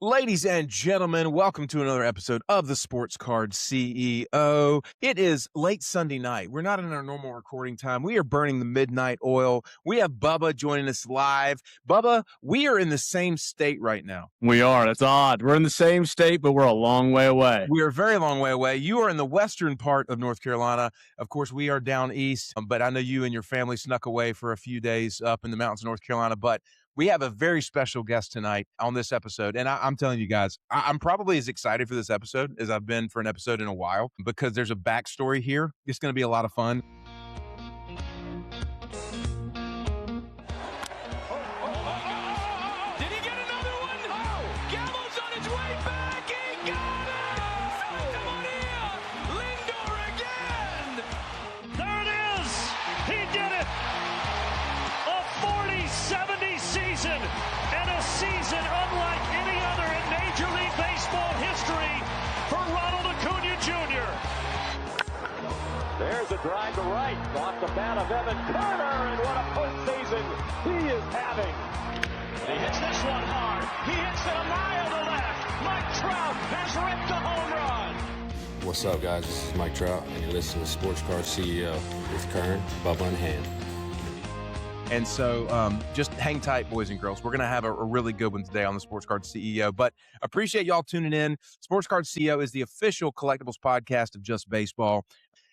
Ladies and gentlemen, welcome to another episode of the Sports Card CEO. It is late Sunday night. We're not in our normal recording time. We are burning the midnight oil. We have Bubba joining us live. Bubba, we are in the same state right now. We are. That's odd. We're in the same state, but we're a long way away. We are a very long way away. You are in the western part of North Carolina. Of course, we are down east, but I know you and your family snuck away for a few days up in the mountains of North Carolina. But we have a very special guest tonight on this episode. And I'm telling you guys, I'm probably as excited for this episode as I've been for an episode in a while because there's a backstory here. It's going to be a lot of fun. There's a drive to right, off the bat of Evan Turner, and what a postseason he is having. He hits this one hard. He hits it a mile to left. Mike Trout has ripped a home run. What's up, guys? This is Mike Trout, and you're listening to Sports Card CEO with Kern, Bubba, and Ham. And so just hang tight, boys and girls. We're going to have a really good one today on the Sports Card CEO, but appreciate y'all tuning in. Sports Card CEO is the official collectibles podcast of Just Baseball.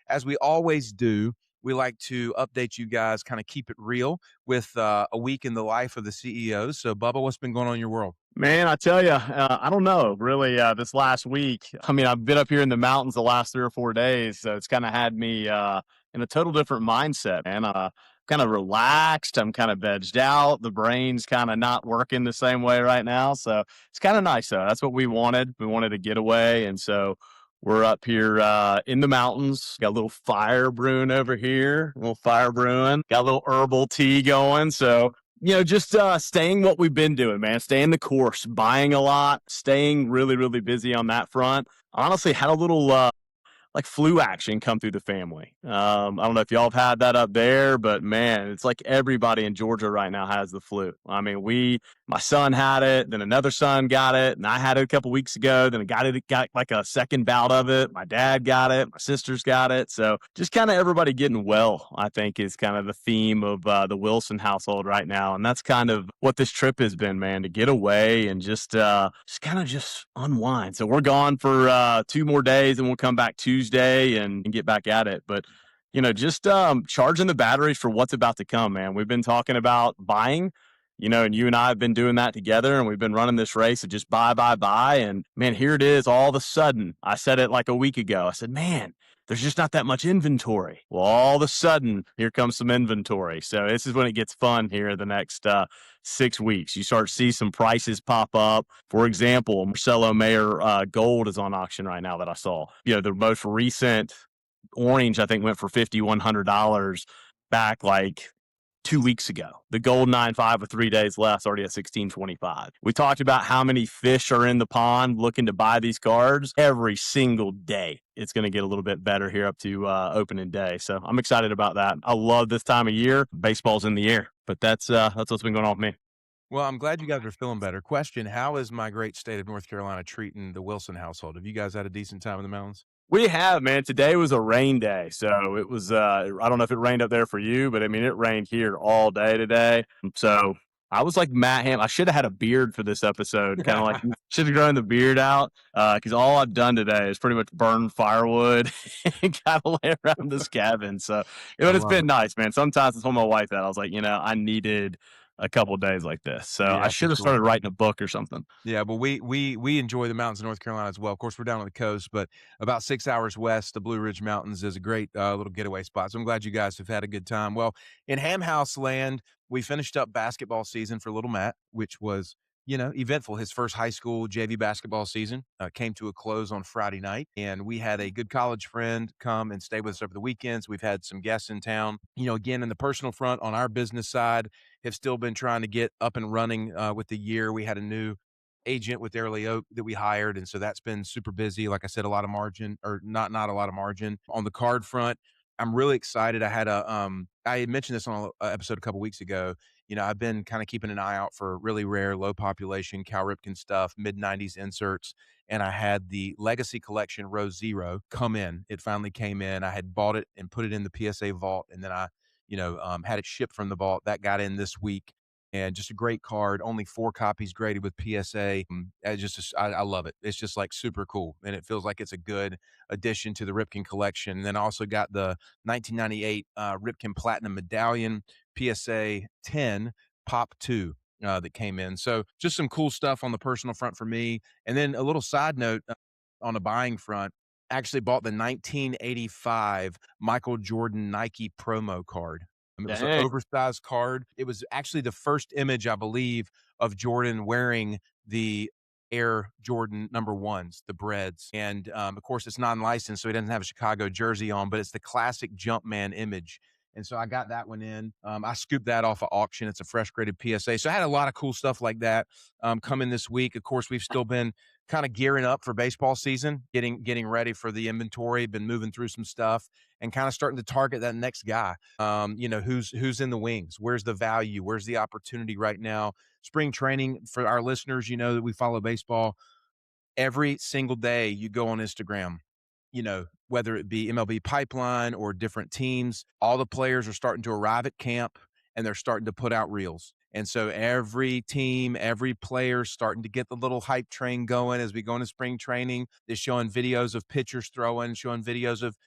As we always do, we like to update you guys, kind of keep it real with a week in the life of the CEO. So, Bubba, what's been going on in your world? Man, I tell you, I don't know, really, this last week. I mean, I've been up here in the mountains the last 3 or 4 days, so it's kind of had me in a total different mindset, man. Kind of relaxed. I'm kind of vegged out. The brain's kind of not working the same way right now. So it's kind of nice, though. That's what we wanted. We wanted to get away, and so we're up here in the mountains. Got a little fire brewing over here. A little fire brewing. Got a little herbal tea going. So, just staying what we've been doing, man. Staying the course. Buying a lot. Staying really, really busy on that front. Honestly, had a little like flu action come through the family. I don't know if y'all have had that up there, but man, it's like everybody in Georgia right now has the flu. I mean, my son had it, then another son got it, and I had it a couple weeks ago. Then got like a second bout of it. My dad got it. My sisters got it. So just kind of everybody getting well, I think, is kind of the theme of the Wilson household right now. And that's kind of what this trip has been, man, to get away and just kind of just unwind. So we're gone for 2 more days, and we'll come back Tuesday and get back at it. But, just charging the batteries for what's about to come, man. We've been talking about buying, and you and I have been doing that together, and we've been running this race of just buy. And, man, here it is all of a sudden. I said it like a week ago. I said, man, there's just not that much inventory. Well, all of a sudden, here comes some inventory. So this is when it gets fun here the next 6 weeks. You start to see some prices pop up. For example, Marcelo Mayer gold is on auction right now that I saw. The most recent orange, I think, went for $5,100 back like 2 weeks ago. The gold 9.5 with 3 days left, already at $16.25. We talked about how many fish are in the pond looking to buy these cards every single day. It's going to get a little bit better here up to opening day. So I'm excited about that. I love this time of year. Baseball's in the air, but that's what's been going on with me. Well, I'm glad you guys are feeling better. Question, how is my great state of North Carolina treating the Wilson household? Have you guys had a decent time in the mountains? We have, man. Today was a rain day. So it was, I don't know if it rained up there for you, but I mean, it rained here all day today. So I was like Matt Ham. I should have had a beard for this episode. Kind of like should have grown the beard out because all I've done today is pretty much burn firewood and kind of lay around this cabin. So it's been nice, man. Sometimes I told my wife that I was like, I needed a couple of days like this. So I should have started writing a book or something. Yeah, but we enjoy the mountains of North Carolina as well. Of course, we're down on the coast, but about 6 hours west, the Blue Ridge Mountains is a great little getaway spot. So I'm glad you guys have had a good time. Well, in Ham House land, we finished up basketball season for little Matt, which was, eventful. His first high school JV basketball season came to a close on Friday night, and we had a good college friend come and stay with us over the weekends. We've had some guests in town. Again, in the personal front, on our business side, have still been trying to get up and running with the year. We had a new agent with Early Oak that we hired, and so that's been super busy. Like I said, a lot of margin, or not a lot of margin on the card front. I'm really excited. I had I had mentioned this on an episode a couple weeks ago. I've been kind of keeping an eye out for really rare, low population Cal Ripken stuff, mid 90s inserts. And I had the Legacy Collection Row Zero come in. It finally came in. I had bought it and put it in the PSA vault. And then I, had it shipped from the vault. That got in this week. And just a great card. Only 4 copies graded with PSA. I love it. It's just like super cool. And it feels like it's a good addition to the Ripken collection. And then I also got the 1998 Ripken Platinum Medallion PSA 10 Pop 2 that came in. So just some cool stuff on the personal front for me. And then a little side note on the buying front, actually bought the 1985 Michael Jordan Nike promo card. It was an Dang. oversized card. It was actually the first image, I believe, of Jordan wearing the Air Jordan number ones, the Breads. And of course, it's non-licensed, so he doesn't have a Chicago jersey on, but it's the classic Jumpman image. And so I got that one in. I scooped that off of auction. It's a fresh graded PSA. So I had a lot of cool stuff like that coming this week. Of course, we've still been kind of gearing up for baseball season, getting ready for the inventory, been moving through some stuff and kind of starting to target that next guy. Who's in the wings? Where's the value? Where's the opportunity right now? Spring training for our listeners, that we follow baseball. Every single day you go on Instagram, whether it be MLB Pipeline or different teams, all the players are starting to arrive at camp and they're starting to put out reels. And so every team, every player starting to get the little hype train going as we go into spring training. They're showing videos of pitchers throwing, showing videos of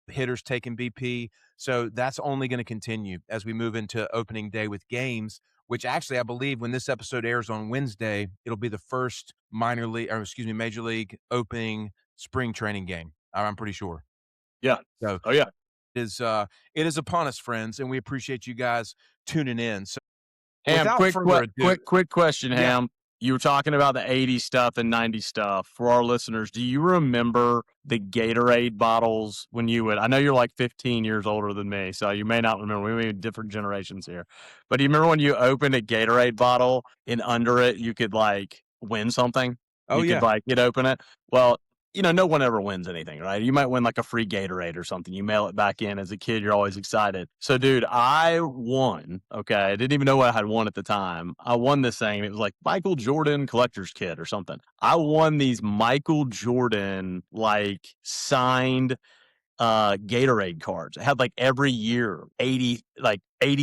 hitters taking BP. So that's only going to continue as we move into opening day with games, which actually I believe when this episode airs on Wednesday, it'll be the first major league opening spring training game. I'm pretty sure. Yeah. So Oh, yeah. it is upon us, friends, and we appreciate you guys tuning in. So Ham, without quick further ado, question, Yeah. Ham. You were talking about the 80s stuff and 90s stuff. For our listeners, do you remember the Gatorade bottles when you would? I know you're like 15 years older than me, so you may not remember. We may be different generations here. But do you remember when you opened a Gatorade bottle and under it you could like win something? Oh, You yeah. could like open it. Well, no one ever wins anything, right? You might win like a free Gatorade or something. You mail it back in as a kid. You're always excited. So, dude, I won. Okay. I didn't even know what I had won at the time. I won this thing. It was like Michael Jordan collector's kit or something. I won these Michael Jordan, like signed Gatorade cards. It had like every year, 80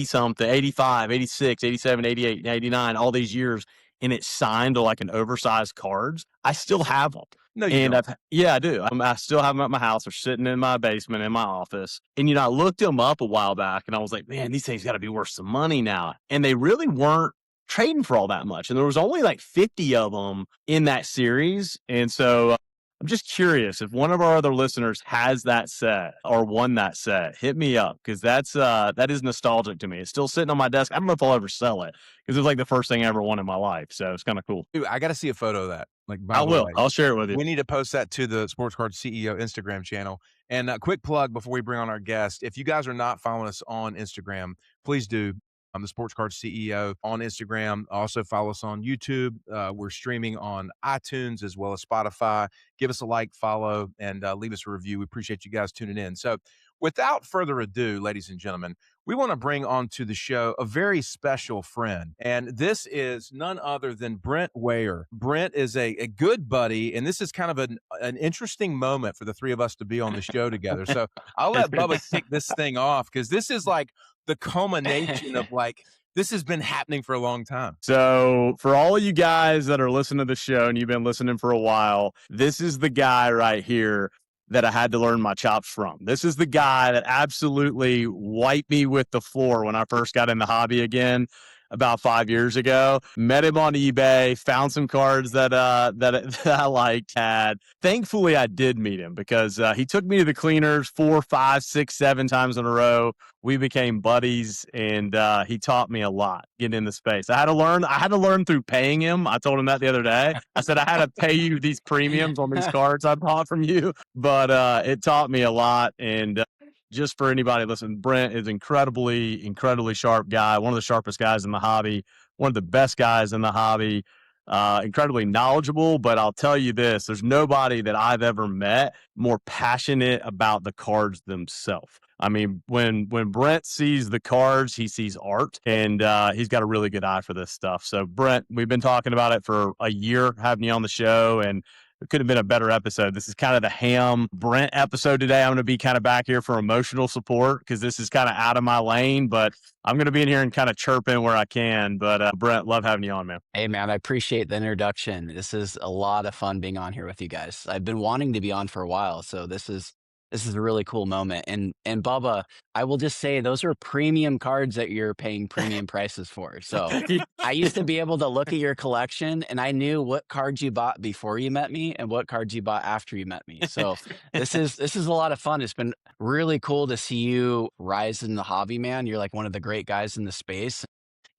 something, 85, 86, 87, 88, 89, all these years. And it's signed to like an oversized cards. I still have them. No, you don't. I do. I still have them at my house. They're sitting in my basement in my office. And, I looked them up a while back and I was like, man, these things got to be worth some money now. And they really weren't trading for all that much. And there was only like 50 of them in that series. And so I'm just curious if one of our other listeners has that set or won that set, hit me up because that is nostalgic to me. It's still sitting on my desk. I don't know if I'll ever sell it because it's like the first thing I ever won in my life. So it's kind of cool. Dude, I got to see a photo of that. I will. I'll share it with you. We need to post that to the Sports Card CEO Instagram channel. And a quick plug before we bring on our guest. If you guys are not following us on Instagram, please do. I'm the Sports Card CEO on Instagram. Also follow us on YouTube. We're streaming on iTunes as well as Spotify. Give us a like, follow, and leave us a review. We appreciate you guys tuning in. So without further ado, ladies and gentlemen, we want to bring onto the show a very special friend. And this is none other than Brent Weyer. Brent is a good buddy, and this is kind of an interesting moment for the three of us to be on the show together. So I'll let Bubba kick this thing off because this is like the culmination of like, this has been happening for a long time. So for all of you guys that are listening to the show and you've been listening for a while, this is the guy right here that I had to learn my chops from. This is the guy that absolutely wiped me with the floor when I first got in the hobby again about 5 years ago. Met him on eBay, found some cards that I liked, had. Thankfully, I did meet him because he took me to the cleaners 4, 5, 6, 7 times in a row. We became buddies, and he taught me a lot getting in the space. I had to learn through paying him. I told him that the other day. I said, I had to pay you these premiums on these cards I bought from you, but it taught me a lot. And just for anybody listening, Brent is incredibly sharp guy, one of the sharpest guys in the hobby, one of the best guys in the hobby. incredibly knowledgeable. But I'll tell you this, there's nobody that I've ever met more passionate about the cards themselves. I mean, when Brent sees the cards, he sees art, and he's got a really good eye for this stuff. So, Brent, we've been talking about it for a year, having you on the show, and it could have been a better episode. This is kind of the Ham Brent episode today. I'm going to be kind of back here for emotional support because this is kind of out of my lane, but I'm going to be in here and kind of chirping where I can. But Brent, love having you on, man. Hey, man, I appreciate the introduction. This is a lot of fun being on here with you guys. I've been wanting to be on for a while, so this is a really cool moment. And Bubba, I will just say those are premium cards that you're paying premium prices for. So I used to be able to look at your collection and I knew what cards you bought before you met me and what cards you bought after you met me. So this is a lot of fun. It's been really cool to see you rise in the hobby, man. You're like one of the great guys in the space.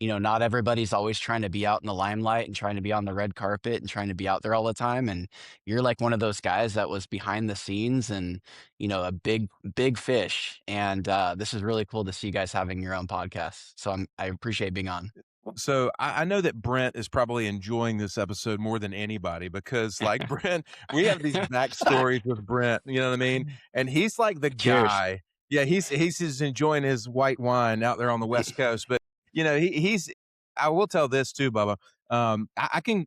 You know, not everybody's always trying to be out in the limelight and trying to be on the red carpet and trying to be out there all the time. And you're like one of those guys that was behind the scenes and, you know, a big fish. And this is really cool to see you guys having your own podcast. So I appreciate being on. So I know that Brent is probably enjoying this episode more than anybody because, like Brent, we have these backstories with Brent. You know what I mean? And he's like the Cheers. guy. Yeah, he's just enjoying his white wine out there on the West Coast. But you know, he's. I will tell this too, Bubba. I can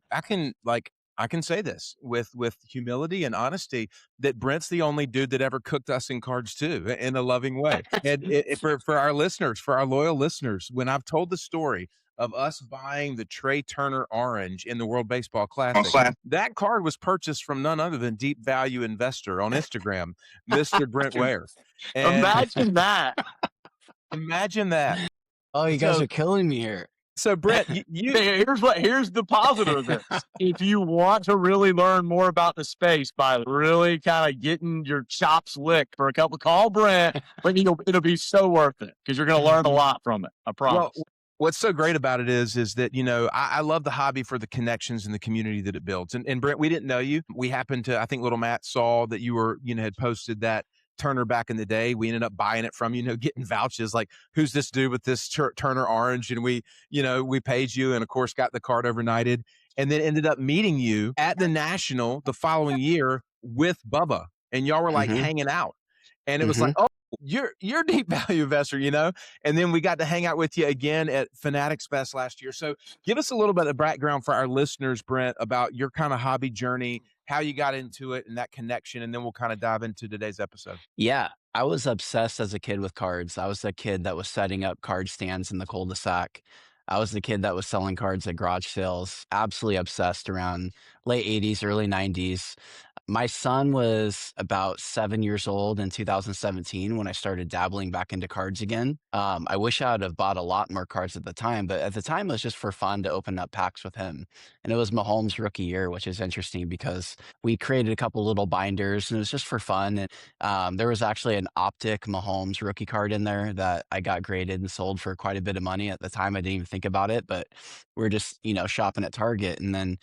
say this with humility and honesty that Brent's the only dude that ever cooked us in cards too, in a loving way. And for our listeners, for our loyal listeners, when I've told the story of us buying the Trey Turner orange in the World Baseball Classic, that card was purchased from none other than Deep Value Investor on Instagram, Mr. Brent Weir. And Imagine that. imagine that. Oh, you guys So- are killing me here. So Brent, Here's the positive of this. If you want to really learn more about the space by really kind of getting your chops licked for a couple, call Brent, but it'll be so worth it because you're going to learn a lot from it. I promise. Well, what's so great about it is that, you know, I love the hobby for the connections and the community that it builds. And Brent, we didn't know you. We happened to, I think little Matt saw that you were, you know, had posted that Turner back in the day. We ended up buying it from you, know, getting vouches like, who's this dude with this Turner orange? And we, you know, we paid you and of course got the card overnighted and then ended up meeting you at the National the following year with Bubba. And y'all were like hanging out. And it was like, oh, you're a deep value investor, you know? And then we got to hang out with you again at Fanatics Fest last year. So give us a little bit of background for our listeners, Brent, about your kind of hobby journey, how you got into it and that connection. And then we'll kind of dive into today's episode. Yeah, I was obsessed as a kid with cards. I was the kid that was setting up card stands in the cul-de-sac. I was the kid that was selling cards at garage sales, absolutely obsessed around late 80s, early 90s. My son was about 7 years old in 2017 when I started dabbling back into cards again. I wish I would have bought a lot more cards at the time, but at the time it was just for fun to open up packs with him. And it was Mahomes' rookie year, which is interesting because we created a couple little binders and it was just for fun. And there was actually an optic Mahomes rookie card in there that I got graded and sold for quite a bit of money. At the time, I didn't even think about it, but we are just, you know, shopping at Target. And then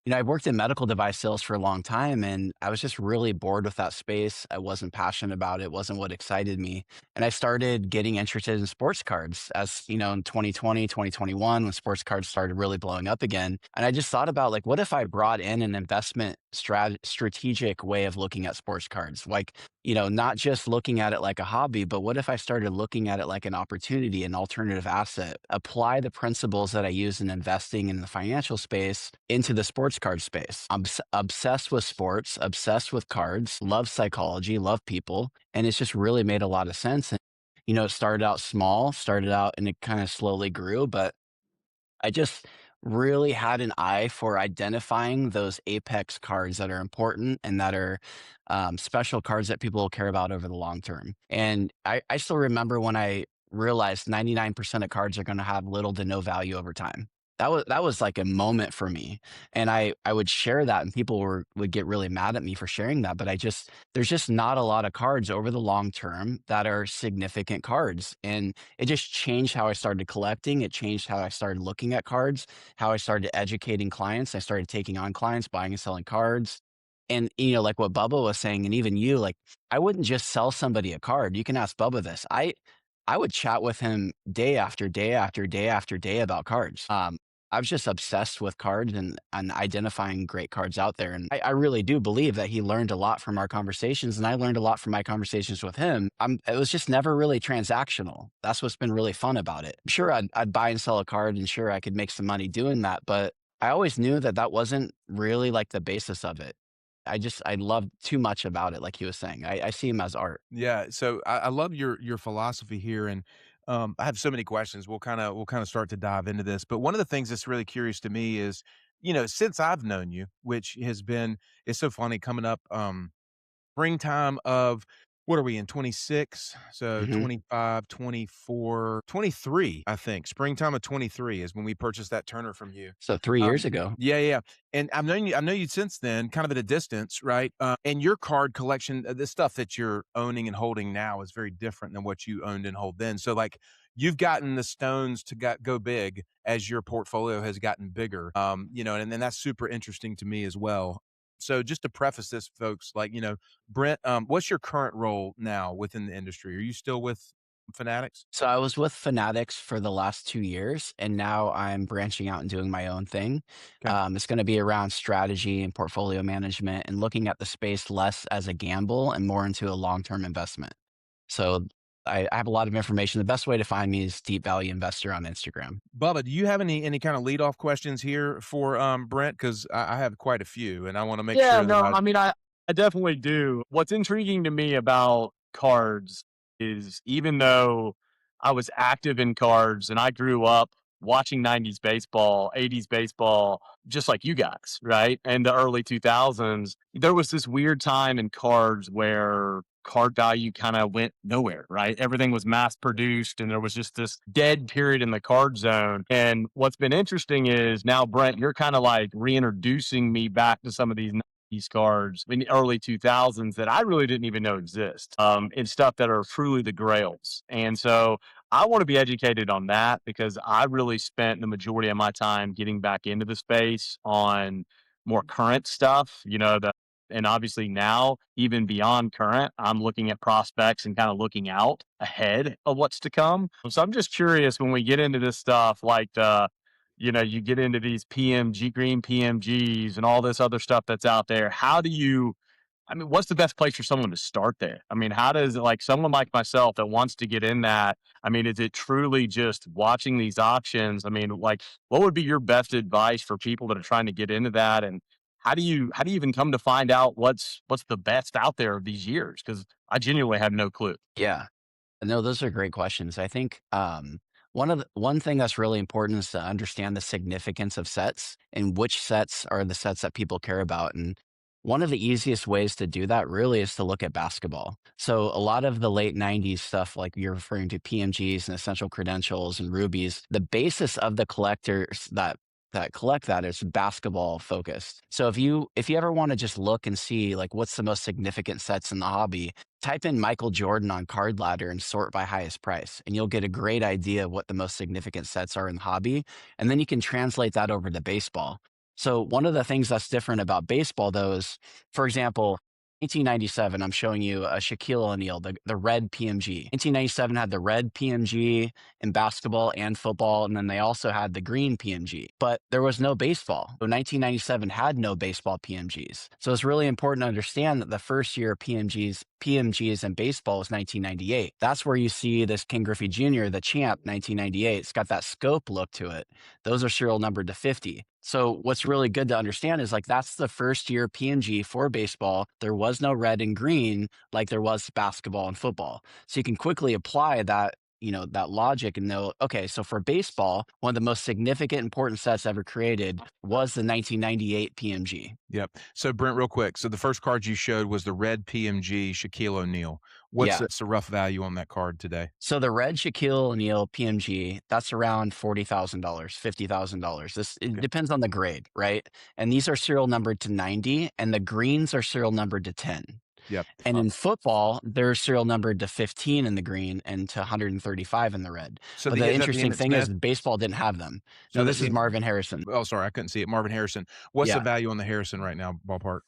you know, I worked in medical device sales for a long time and I was just really bored with that space. I wasn't passionate about it, wasn't what excited me. And I started getting interested in sports cards as, you know, in 2020, 2021, when sports cards started really blowing up again. And I just thought about like, what if I brought in an investment strategic way of looking at sports cards? Like, you know, not just looking at it like a hobby, but what if I started looking at it like an opportunity, an alternative asset, apply the principles that I use in investing in the financial space into the sports card space? I'm obsessed with sports, obsessed with cards, love psychology, love people. And it's just really made a lot of sense. And, you know, it started out small, and it kind of slowly grew, but I just really had an eye for identifying those apex cards that are important and that are special cards that people will care about over the long term. And I still remember when I realized 99% of cards are going to have little to no value over time. That was like a moment for me. And I would share that and people would get really mad at me for sharing that. But there's just not a lot of cards over the long term that are significant cards. And it just changed how I started collecting. It changed how I started looking at cards, how I started educating clients. I started taking on clients, buying and selling cards. And, you know, like what Bubba was saying, and even you, like, I wouldn't just sell somebody a card. You can ask Bubba this. I would chat with him day after day after day after day about cards. I was just obsessed with cards and identifying great cards out there. And I really do believe that he learned a lot from our conversations, and I learned a lot from my conversations with him. It was just never really transactional. That's what's been really fun about it. Sure, I'd buy and sell a card, and sure, I could make some money doing that. But I always knew that that wasn't really like the basis of it. I loved too much about it, like he was saying. I see him as art. Yeah, so I love your philosophy here, and I have so many questions. We'll kind of start to dive into this, but one of the things that's really curious to me is, since I've known you, which has been it's so funny coming up. Springtime of what are we in 26? So Hmm. 25, 24, 23. I think. Springtime of 23 is when we purchased that Turner from you. So 3 years ago. Yeah, yeah. And I know you since then, kind of at a distance, right? And your card collection, the stuff that you're owning and holding now is very different than what you owned and hold then. So like you've gotten the stones to go big as your portfolio has gotten bigger. And then that's super interesting to me as well. So just to preface this, folks, like, Brent, what's your current role now within the industry? Are you still with Fanatics? So I was with Fanatics for the last 2 years, and now I'm branching out and doing my own thing. Okay. It's going to be around strategy and portfolio management and looking at the space less as a gamble and more into a long-term investment. So I have a lot of information. The best way to find me is Deep Value Investor on Instagram. Bubba, do you have any kind of lead off questions here for Brent? Because I have quite a few, and I want to make Yeah, sure that no, I I mean, I definitely do. What's intriguing to me about cards is even though I was active in cards and I grew up watching 90s baseball, 80s baseball, just like you guys, right? And the early 2000s, there was this weird time in cards where card value kind of went nowhere, right? Everything was mass produced and there was just this dead period in the card zone. And what's been interesting is now, Brent, you're kind of like reintroducing me back to some of these cards in the early 2000s that I really didn't even know exist, and stuff that are truly the grails. And so I want to be educated on that because I really spent the majority of my time getting back into the space on more current stuff, and obviously now, even beyond current, I'm looking at prospects and kind of looking out ahead of what's to come. So I'm just curious when we get into this stuff, like you get into these PMG, green PMGs and all this other stuff that's out there. I mean, what's the best place for someone to start there? I mean, how does like someone like myself that wants to get in that? I mean, is it truly just watching these auctions? I mean, like, what would be your best advice for people that are trying to get into that? And how do you even come to find out what's the best out there of these years? Because I genuinely have no clue. Yeah. No, those are great questions. I think one thing that's really important is to understand the significance of sets and which sets are the sets that people care about. And one of the easiest ways to do that really is to look at basketball. So a lot of the late 90s stuff, like you're referring to PMGs and essential credentials and rubies, the basis of the collectors that collect that is basketball focused. So if you ever want to just look and see like what's the most significant sets in the hobby, type in Michael Jordan on Card Ladder and sort by highest price, and you'll get a great idea of what the most significant sets are in the hobby. And then you can translate that over to baseball. So one of the things that's different about baseball, though, is, for example, 1997, I'm showing you a Shaquille O'Neal, the red PMG. 1997 had the red PMG in basketball and football, and then they also had the green PMG. But there was no baseball. So 1997 had no baseball PMGs. So it's really important to understand that the first year of PMGs in baseball was 1998. That's where you see this King Griffey Jr., the champ, 1998. It's got that scope look to it. Those are serial numbered to 50. So what's really good to understand is like that's the first year PMG for baseball. There was no red and green like there was basketball and football. So you can quickly apply that logic and know, okay, so for baseball, one of the most significant important sets ever created was the 1998 PMG. Yep. So Brent, real quick. So the first card you showed was the red PMG Shaquille O'Neal. What's Yeah. the rough value on that card today? So the red Shaquille O'Neal PMG, that's around $40,000, $50,000. It Okay. depends on the grade, right? And these are serial numbered to 90, and the greens are serial numbered to 10. Yep. And in football, they're serial numbered to 15 in the green and to 135 in the red. So But the is that the interesting Emmett thing is Smith? baseball didn't have them. So No, the, this is the Marvin Harrison. oh, sorry, I couldn't see it. Marvin Harrison. What's the Yeah, value on the Harrison right now, ballpark?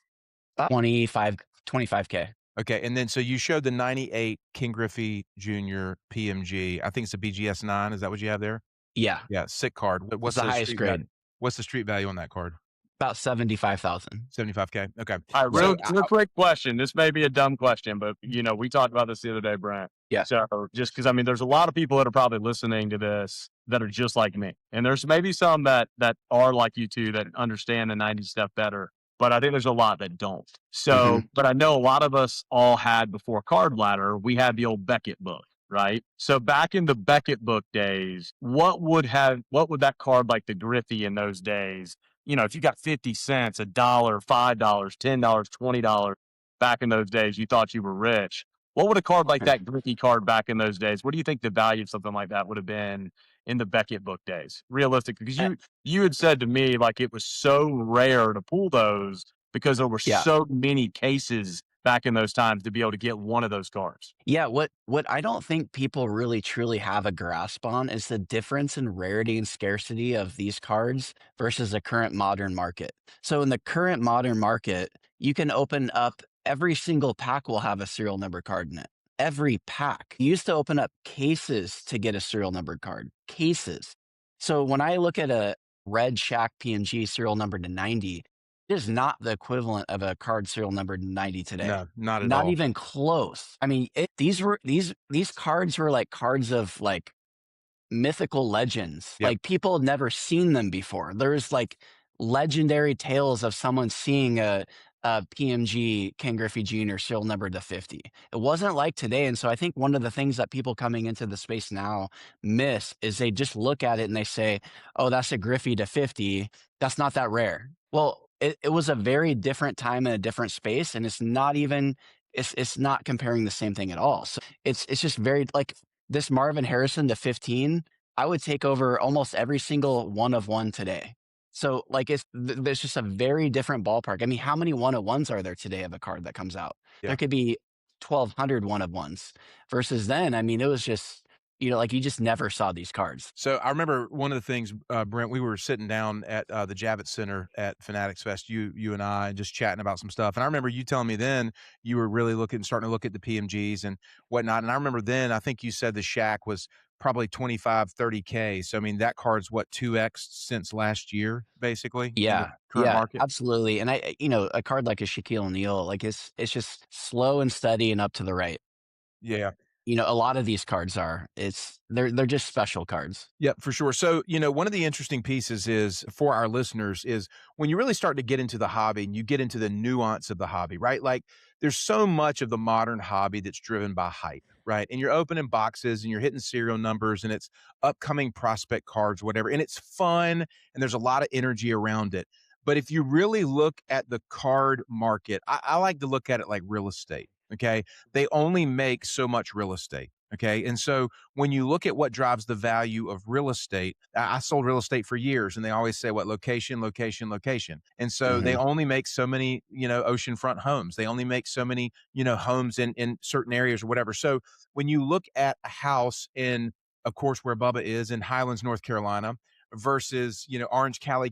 25K. Okay, and then so you showed the 98 King Griffey Jr. PMG. I think it's a BGS 9. Is that what you have there? Yeah, Yeah, sick card. it's What's the the highest street value? grade, What's the street value on that card? about 75,000. 75K. Okay. All right, So real quick question. This may be a dumb question, but we talked about this the other day, Brent. Yeah. So just because there's a lot of people that are probably listening to this that are just like me, and there's maybe some that are like you two that understand the '90s stuff better. But I think there's a lot that don't. So, but I know a lot of us all had before Card Ladder, we had the old Beckett book, right? So back in the Beckett book days, what would that card like the Griffey in those days? If you got 50 cents, a dollar, $5, $10, $20 back in those days, you thought you were rich. What would a card like that Griffey card back in those days? What do you think the value of something like that would have been in the Beckett book days? Realistic, because you had said to me like it was so rare to pull those because there were Yeah. so many cases back in those times to be able to get one of those cards. Yeah, what I don't think people really truly have a grasp on is the difference in rarity and scarcity of these cards versus the current modern market. So in the current modern market, you can open up every single pack will have a serial number card in it. Every pack. You used to open up cases to get a serial numbered card. Cases. So when I look at a red Shack PNG serial number to 90, it is not the equivalent of a card serial number 90 today. no, not at Not all. even close. I mean, these cards were like cards of like mythical legends. Yep. Like people had never seen them before. There's like legendary tales of someone seeing a PMG Ken Griffey Jr. serial number to 50. It wasn't like today. And so I think one of the things that people coming into the space now miss is they just look at it and they say, oh, that's a Griffey to 50. That's not that rare. Well, it was a very different time in a different space. And it's not even, it's not comparing the same thing at all. So it's just very like this Marvin Harrison to 15, I would take over almost every single one of one today. So like there's just a very different ballpark. I mean, how many one of ones are there today of a card that comes out? Yeah. There could be 1,200 one of ones versus then. I mean, it was just, like you just never saw these cards. So I remember one of the things, Brent, we were sitting down at the Javits Center at Fanatics Fest, you and I, just chatting about some stuff. And I remember you telling me then you were really starting to look at the PMGs and whatnot. And I remember then, I think you said the Shack was probably 25, 30K. So, I mean, that card's what, 2X since last year, basically? In the Yeah. current Yeah, market? absolutely. And a card like a Shaquille O'Neal, like it's just slow and steady and up to the right. Yeah. A lot of these cards they're just special cards. Yep, for sure. So, one of the interesting pieces is for our listeners is when you really start to get into the hobby and you get into the nuance of the hobby, right? Like there's so much of the modern hobby that's driven by hype, right? And you're opening boxes and you're hitting serial numbers and it's upcoming prospect cards, whatever. And it's fun and there's a lot of energy around it. But if you really look at the card market, I like to look at it like real estate. Okay. They only make so much real estate. Okay. And so when you look at what drives the value of real estate, I sold real estate for years and they always say what location, location, location. And so they only make so many, oceanfront homes. They only make so many, homes in certain areas or whatever. So when you look at a house in, of course, where Bubba is in Highlands, North Carolina, versus, Orange County,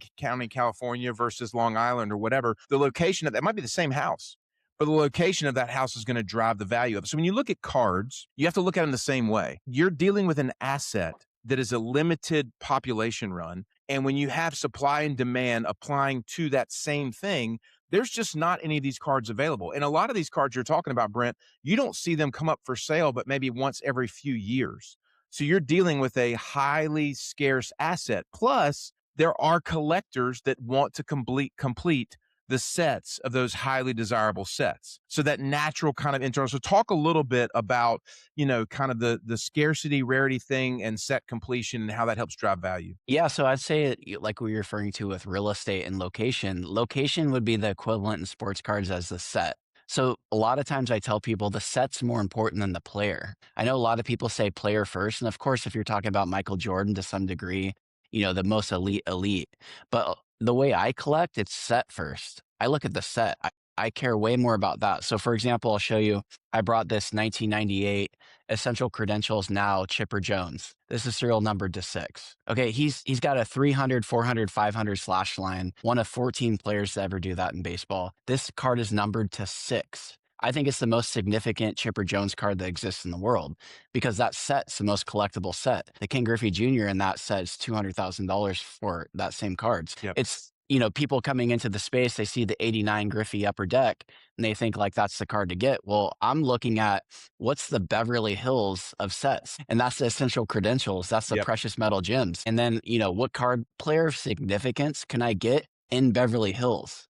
California versus Long Island or whatever, the location of that might be the same house. But the location of that house is going to drive the value of it. So when you look at cards, you have to look at them the same way. You're dealing with an asset that is a limited population run. And when you have supply and demand applying to that same thing, there's just not any of these cards available. And a lot of these cards you're talking about, Brent, you don't see them come up for sale, but maybe once every few years. So you're dealing with a highly scarce asset. Plus, there are collectors that want to complete the sets of those highly desirable sets. So that natural kind of internal. So talk a little bit about, kind of the scarcity, rarity thing and set completion and how that helps drive value. Yeah, so I'd say like we were referring to with real estate and location. Location would be the equivalent in sports cards as the set. So a lot of times I tell people the set's more important than the player. I know a lot of people say player first. And of course, if you're talking about Michael Jordan to some degree, the most elite. But the way I collect, it's set first. I look at the set. I care way more about that. So for example, I'll show you, I brought this 1998 Essential Credentials Now Chipper Jones. This is serial numbered to 6. Okay, he's got a 300, 400, 500 slash line, one of 14 players to ever do that in baseball. This card is numbered to 6. I think it's the most significant Chipper Jones card that exists in the world because that set's the most collectible set. The King Griffey Jr. in that set is $200,000 for that same cards. Yep. It's, you know, people coming into the space, they see the 89 Griffey upper deck and they think like that's the card to get. Well, I'm looking at what's the Beverly Hills of sets, and that's the essential credentials. That's the Yep. precious metal gems. And then, you know, what card player of significance can I get in Beverly Hills?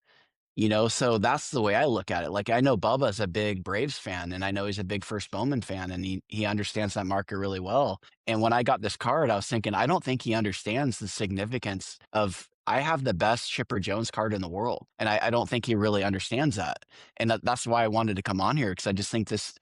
You know, so that's the way I look at it. Like, I know Bubba's a big Braves fan, and I know he's a big First Bowman fan, and he understands that market really well. And when I got this card, I was thinking, I don't think he understands the significance of I have the best Chipper Jones card in the world, and I don't think he really understands that. And that's why I wanted to come on here because I just think this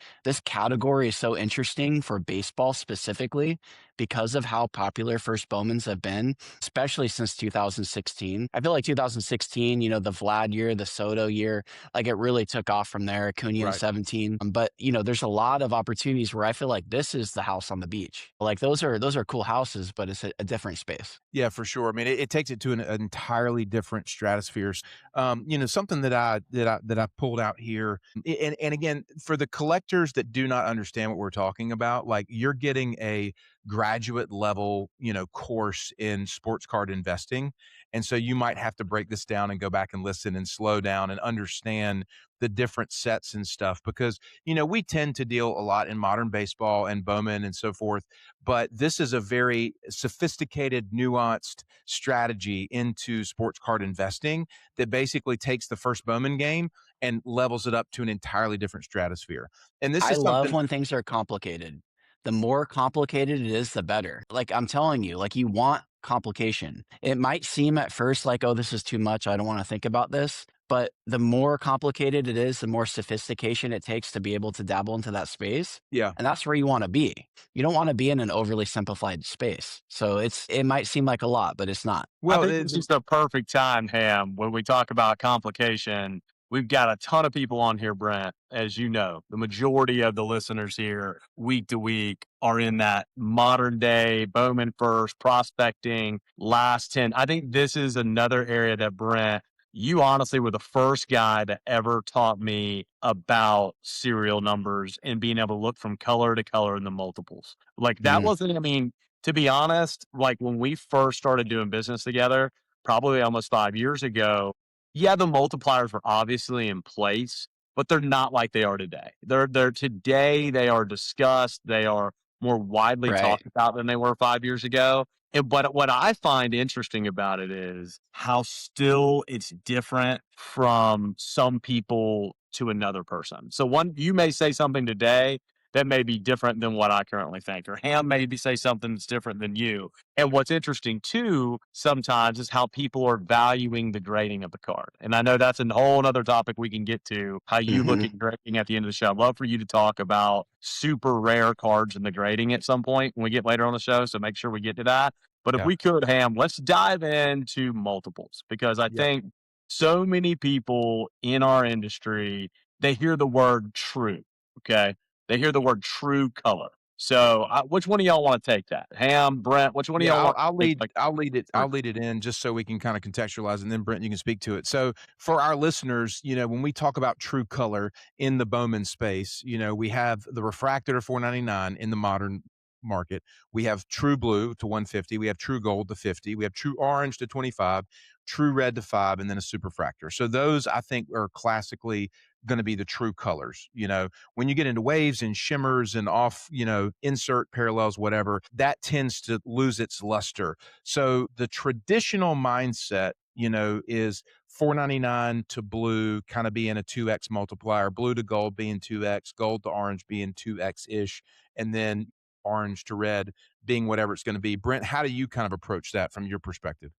category is so interesting for baseball specifically because of how popular First Bowmans have been, especially since 2016. I feel like 2016, you know, the Vlad year, the Soto year, like it really took off from there. Acuna in Right. 17. But you know, there's a lot of opportunities where I feel like this is the house on the beach. Like those are cool houses, but it's a different space. Yeah, for sure. I mean, it takes it to an entirely different stratosphere. You know, something that I pulled out here, and again, for the collectors that do not understand what we're talking about, like you're getting a graduate level, you know, course in sports card investing, and so you might have to break this down and go back and listen and slow down and understand the different sets and stuff because you know we tend to deal a lot in modern baseball and Bowman and so forth, but this is a very sophisticated, nuanced strategy into sports card investing that basically takes the first Bowman game and levels it up to an entirely different stratosphere. And this I is love something. when things are complicated. The more complicated it is, the better. Like I'm telling you, like you want complication. It might seem at first like, oh, this is too much. I don't want to think about this. But the more complicated it is, the more sophistication it takes to be able to dabble into that space. Yeah. And that's where you want to be. You don't want to be in an overly simplified space. So it might seem like a lot, but it's not. I Well, think this is the perfect time, Ham, when we talk about complication. We've got a ton of people on here, Brent. As you know, the majority of the listeners here, week to week, are in that modern day Bowman first prospecting last 10. I think this is another area that, Brent, you honestly were the first guy that ever taught me about serial numbers and being able to look from color to color in the multiples. Like that Mhm. wasn't, I mean, to be honest, like when we first started doing business together, probably almost 5 years ago, yeah, the multipliers were obviously in place, but they're not like they are today. They're today, they are discussed, they are more widely Right. talked about than they were 5 years ago. And but what I find interesting about it is how still it's different from some people to another person. So one, you may say something today that may be different than what I currently think, or Ham maybe say something that's different than you. And what's interesting too, sometimes is how people are valuing the grading of the card. And I know that's a whole other topic we can get to, how you look Mhm. at grading at the end of the show. I'd love for you to talk about super rare cards and the grading at some point when we get later on the show. So make sure we get to that. But if yeah, we could, Ham, let's dive into multiples because I yeah. think so many people in our industry, they hear the word true. Okay. They hear the word true color. So, which one of y'all want to take that? Ham, Brent, which one of Yeah, y'all want I'll to take lead like I'll lead it true? I'll lead it in just so we can kind of contextualize, and then Brent, you can speak to it. So for our listeners, you know, when we talk about true color in the Bowman space, you know, we have the refractor to 499 in the modern market. We have true blue to 150. We have true gold to 50. We have true orange to 25, true red to 5, and then a superfractor. So those I think are classically going to be the true colors. You know, when you get into waves and shimmers and off, you know, insert parallels, whatever, that tends to lose its luster. So the traditional mindset, you know, is 499 to blue kind of being a 2x multiplier, blue to gold being 2x, gold to orange being 2x ish, and then orange to red being whatever it's going to be. Brent, how do you kind of approach that from your perspective?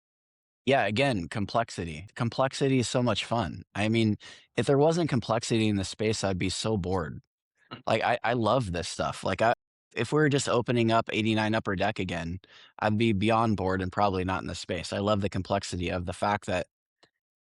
Yeah, again, complexity. Complexity is so much fun. I mean, if there wasn't complexity in the space, I'd be so bored. Like I love this stuff. Like if we were just opening up 89 upper deck again, I'd be beyond bored and probably not in the space. I love the complexity of the fact that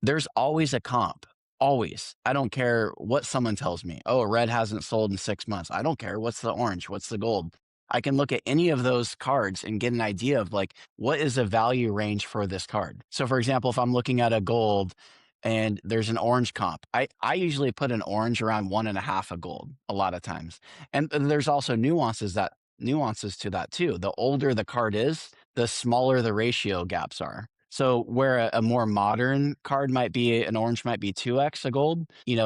there's always a comp. Always. I don't care what someone tells me. Oh, red hasn't sold in 6 months. I don't care. What's the orange? What's the gold? I can look at any of those cards and get an idea of like what is a value range for this card. So for example, if I'm looking at a gold and there's an orange comp. I usually put an orange around 1.5 of gold a lot of times. And there's also nuances to that too. The older the card is, the smaller the ratio gaps are. So where a more modern card might be, an orange might be 2x a gold,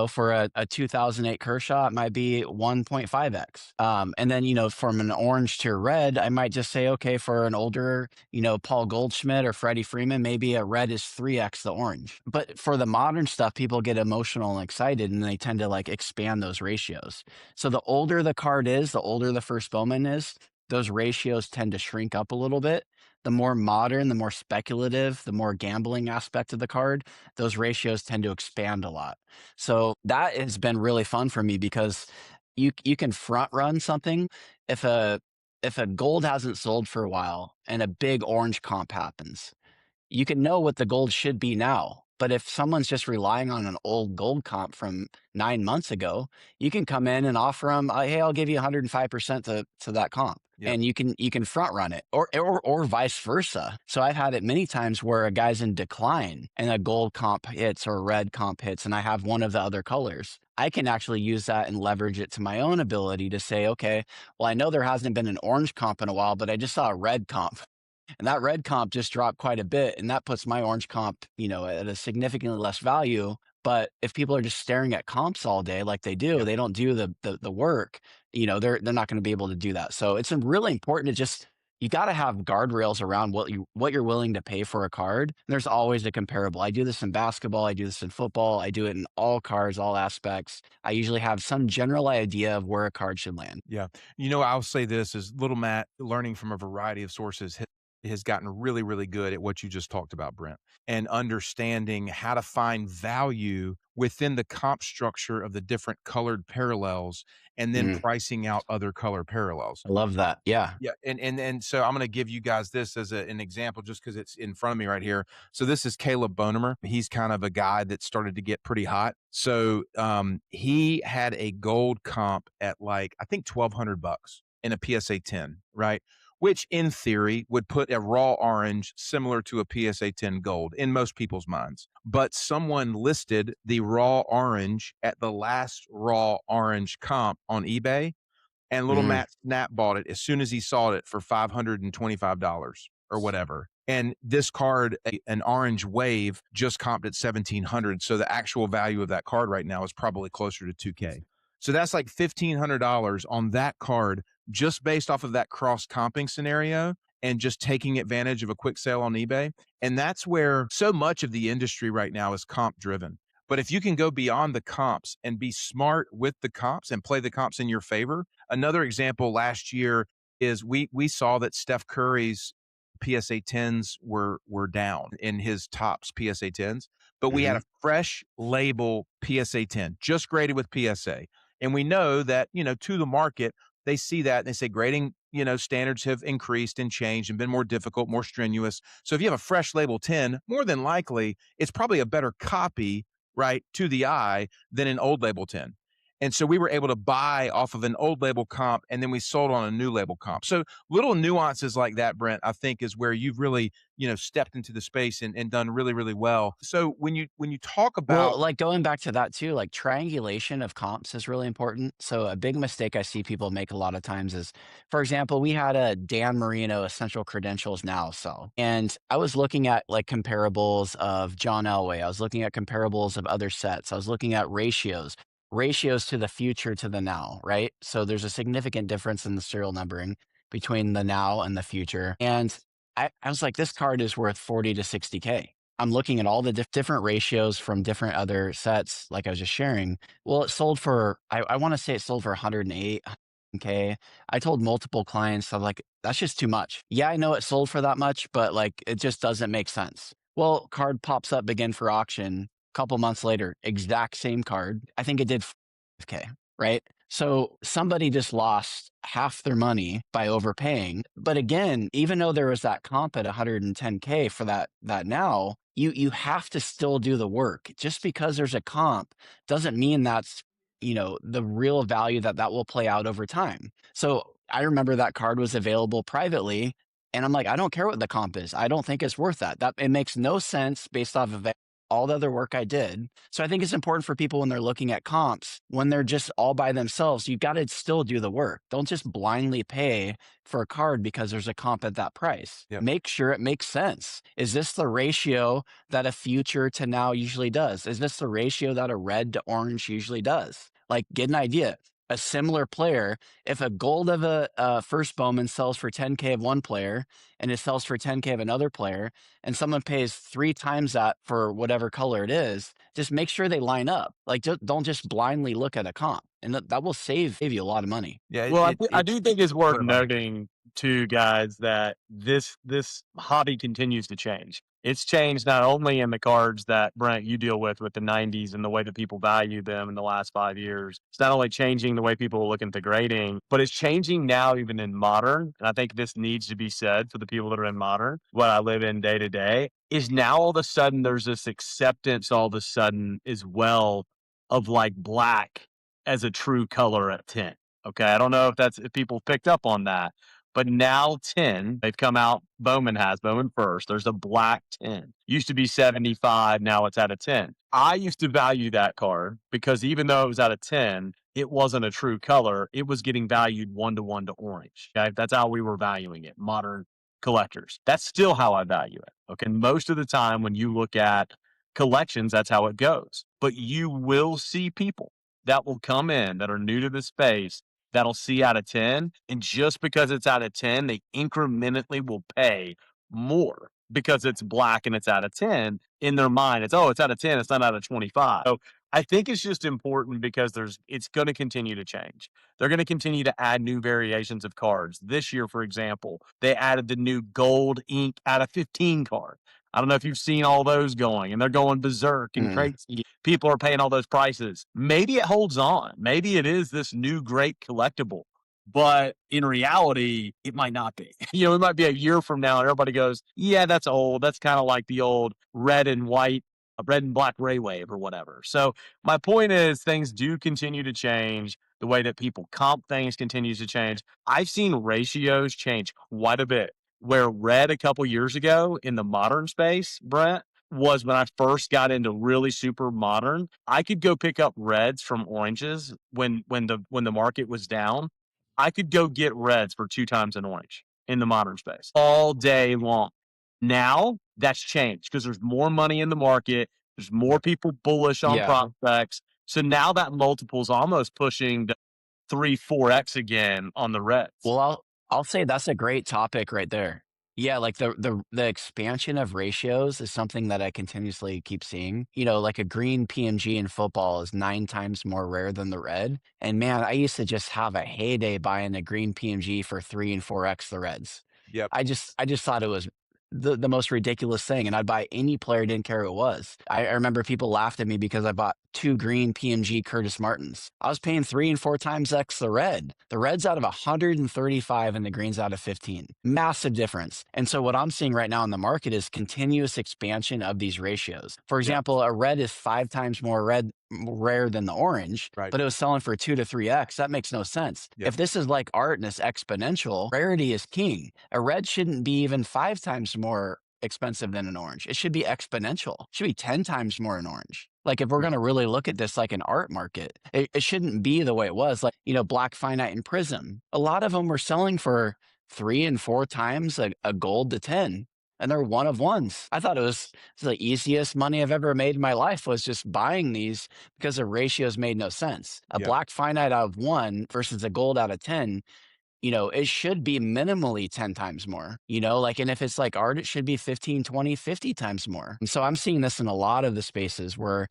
for a 2008 Kershaw, it might be 1.5x. And then, from an orange to red, I might just say, okay, for an older, Paul Goldschmidt or Freddie Freeman, maybe a red is 3x the orange. But for the modern stuff, people get emotional and excited, and they tend to like expand those ratios. So the older the card is, the older the first Bowman is, those ratios tend to shrink up a little bit. The more modern, the more speculative, the more gambling aspect of the card, those ratios tend to expand a lot. So that has been really fun for me because you can front run something if a gold hasn't sold for a while and a big orange comp happens. You can know what the gold should be now. But if someone's just relying on an old gold comp from 9 months ago, you can come in and offer them, hey, I'll give you 105% to that comp. Yep. And you can front run it or vice versa. So I've had it many times where a guy's in decline and a gold comp hits or a red comp hits, and I have one of the other colors. I can actually use that and leverage it to my own ability to say, okay, well, I know there hasn't been an orange comp in a while, but I just saw a red comp. And that red comp just dropped quite a bit. And that puts my orange comp, at a significantly less value. But if people are just staring at comps all day like they do, they don't do the work, they're not going to be able to do that. So it's really important to you got to have guardrails around what you're willing to pay for a card. And there's always a comparable. I do this in basketball. I do this in football. I do it in all cards, all aspects. I usually have some general idea of where a card should land. Yeah. I'll say this is little Matt learning from a variety of sources has gotten really, really good at what you just talked about, Brent, and understanding how to find value within the comp structure of the different colored parallels and then pricing out other color parallels. I love that. Yeah. Yeah. And so I'm going to give you guys this as an example just because it's in front of me right here. So this is Caleb Bonemer. He's kind of a guy that started to get pretty hot. So he had a gold comp at I think $1,200 in a PSA 10, right? Which in theory would put a raw orange similar to a PSA 10 gold in most people's minds. But someone listed the raw orange at the last raw orange comp on eBay, and little Matt Snap bought it as soon as he saw it for $525 or whatever. And this card, an orange wave, just comped at $1,700. So the actual value of that card right now is probably closer to $2K. So that's like $1,500 on that card just based off of that cross comping scenario and just taking advantage of a quick sale on eBay. And that's where so much of the industry right now is comp driven. But if you can go beyond the comps and be smart with the comps and play the comps in your favor. Another example last year is we saw that Steph Curry's PSA 10s were down in his tops PSA 10s, but we had a fresh label PSA 10 just graded with PSA. And we know that, to the market, they see that and they say grading, standards have increased and changed and been more difficult, more strenuous. So if you have a fresh label 10, more than likely, it's probably a better copy, right, to the eye than an old label 10. And so we were able to buy off of an old label comp and then we sold on a new label comp. So little nuances like that, Brent, I think is where you've really, stepped into the space and done really, really well. So when you talk about going back to that too, triangulation of comps is really important. So a big mistake I see people make a lot of times is, for example, we had a Dan Marino Essential Credentials Now sell. And I was looking at comparables of John Elway. I was looking at comparables of other sets. I was looking at ratios to the future to the now, right? So there's a significant difference in the serial numbering between the now and the future. And I was like, this card is worth 40 to 60K. I'm looking at all the different ratios from different other sets, like I was just sharing. Well, it sold for, I want to say it sold for 108K. I told multiple clients, I'm like, that's just too much. Yeah, I know it sold for that much, but it just doesn't make sense. Well, card pops up again for auction. Couple months later, exact same card. I think it did 5K, right? So somebody just lost half their money by overpaying. But again, even though there was that comp at 110K for that now, you have to still do the work. Just because there's a comp doesn't mean that's, the real value that will play out over time. So I remember that card was available privately. And I'm like, I don't care what the comp is. I don't think it's worth that. It makes no sense based off of all the other work I did. So I think it's important for people when they're looking at comps, when they're just all by themselves, you got to still do the work. Don't just blindly pay for a card because there's a comp at that price. Yep. Make sure it makes sense. Is this the ratio that a future to now usually does? Is this the ratio that a red to orange usually does? Like, get an idea. A similar player, if a gold of a first Bowman sells for 10K of one player and it sells for 10K of another player, and someone pays 3 times that for whatever color it is, just make sure they line up. Like, don't just blindly look at a comp, and that will save you a lot of money. Yeah, Well, I do think it's worth What about it? noting too, guys, that this hobby continues to change. It's changed not only in the cards that Brent you deal with the 90s and the way that people value them in the last 5 years. It's not only changing the way people look at the grading, but it's changing now even in modern. And I think this needs to be said for the people that are in modern. What I live in day to day is now all of a sudden there's this acceptance all of a sudden as well of like black as a true color at 10. Okay, I don't know if people picked up on that, but now 10, they've come out. Bowman first. There's a black 10. Used to be 75, now it's at a 10. I used to value that card because even though it was at a 10, it wasn't a true color. It was getting valued 1-to-1 to orange. Okay, that's how we were valuing it. Modern collectors. That's still how I value it. Okay, most of the time when you look at collections, that's how it goes. But you will see people that will come in that are new to the space that'll see out of 10. And just because it's out of 10, they incrementally will pay more because it's black and it's out of 10. In their mind, it's out of 10, it's not out of 25. So I think it's just important because it's going to continue to change. They're going to continue to add new variations of cards. This year, for example, they added the new gold ink out of 15 card. I don't know if you've seen all those going, and they're going berserk and crazy. People are paying all those prices. Maybe it holds on. Maybe it is this new great collectible, but in reality, it might not be. It might be a year from now, and everybody goes, "Yeah, that's old. That's kind of like the old red and black Ray wave or whatever." So my point is, things do continue to change. The way that people comp things continues to change. I've seen ratios change quite a bit where red a couple years ago in the modern space, Brent, was when I first got into really super modern. I could go pick up reds from oranges when the market was down. I could go get reds for 2 times an orange in the modern space all day long. Now that's changed because there's more money in the market. There's more people bullish on prospects. So now that multiple is almost pushing to 3-4x again on the reds. Well, I'll say that's a great topic right there. Yeah, like the expansion of ratios is something that I continuously keep seeing. Like a green PMG in football is 9 times more rare than the red. And man, I used to just have a heyday buying a green PMG for 3 and 4x the reds. Yep. I just thought it was the most ridiculous thing, and I'd buy any player, didn't care who it was. I remember people laughed at me because I bought 2 green PMG Curtis Martins. I was paying 3 and 4 times X the red. The red's out of 135 and the green's out of 15. Massive difference. And so what I'm seeing right now in the market is continuous expansion of these ratios. For example, a red is 5 times more rare than the orange, Right. but it was selling for 2 to 3x. That makes no sense. Yep. If this is like art and it's exponential, rarity is king. A red shouldn't be even 5 times more expensive than an orange. It should be exponential. It should be 10 times more an orange. Like, if we're going to really look at this like an art market, it shouldn't be the way it was. Like, Black Finite and Prism, a lot of them were selling for 3 and 4 times a gold to 10. And they're one of ones. I thought it was the easiest money I've ever made in my life was just buying these because the ratios made no sense. A black finite out of 1 versus a gold out of 10, it should be minimally 10 times more, and if it's like art, it should be 15, 20, 50 times more. And so I'm seeing this in a lot of the spaces where,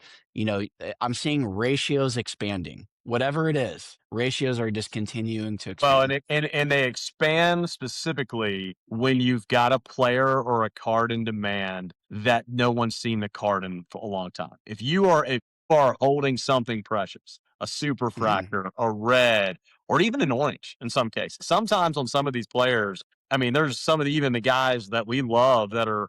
I'm seeing ratios expanding. Whatever it is, ratios are just continuing to expand. Well, and they expand specifically when you've got a player or a card in demand that no one's seen the card in for a long time. If you are holding something precious, a super fractor, a red, or even an orange in some cases. Sometimes on some of these players, there's some of even the guys that we love that are,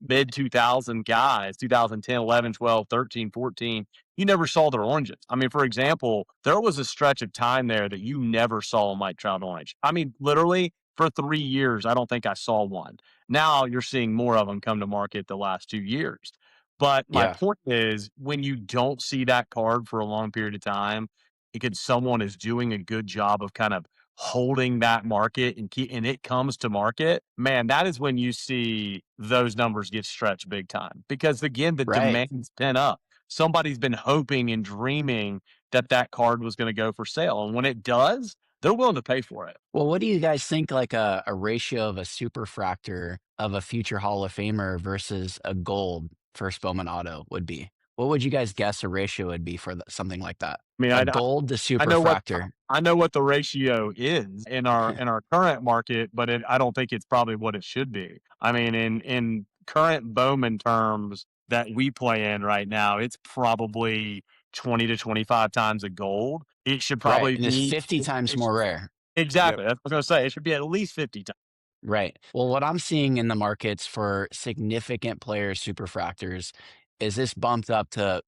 mid 2000 guys, 2010, 11, 12, 13, 14. You never saw their oranges. For example, there was a stretch of time there that you never saw a Mike Trout orange. Literally for 3 years, I don't think I saw one. Now you're seeing more of them come to market the last 2 years. But my Yeah. point is, when you don't see that card for a long period of time, because someone is doing a good job of kind of holding that market and it comes to market, man, that is when you see those numbers get stretched big time. Because again, the Right. demand's been up. Somebody's been hoping and dreaming that that card was going to go for sale, and when it does, they're willing to pay for it. Well, what do you guys think like a ratio of a superfractor of a future Hall of Famer versus a gold first Bowman auto would be? What would you guys guess a ratio would be for something like that? I mean, A gold to I know what superfractor. I know what the ratio is in our current market, but I don't think it's probably what it should be. I mean, in current Bowman terms that we play in right now, it's probably 20 to 25 times a gold. It should Right. probably And it's be 50 times it more rare. Yep. exactly. That's what I was gonna say. It should be at least 50 times. Right. Well, what I'm seeing in the markets for significant players, superfractors, is this bumped up to,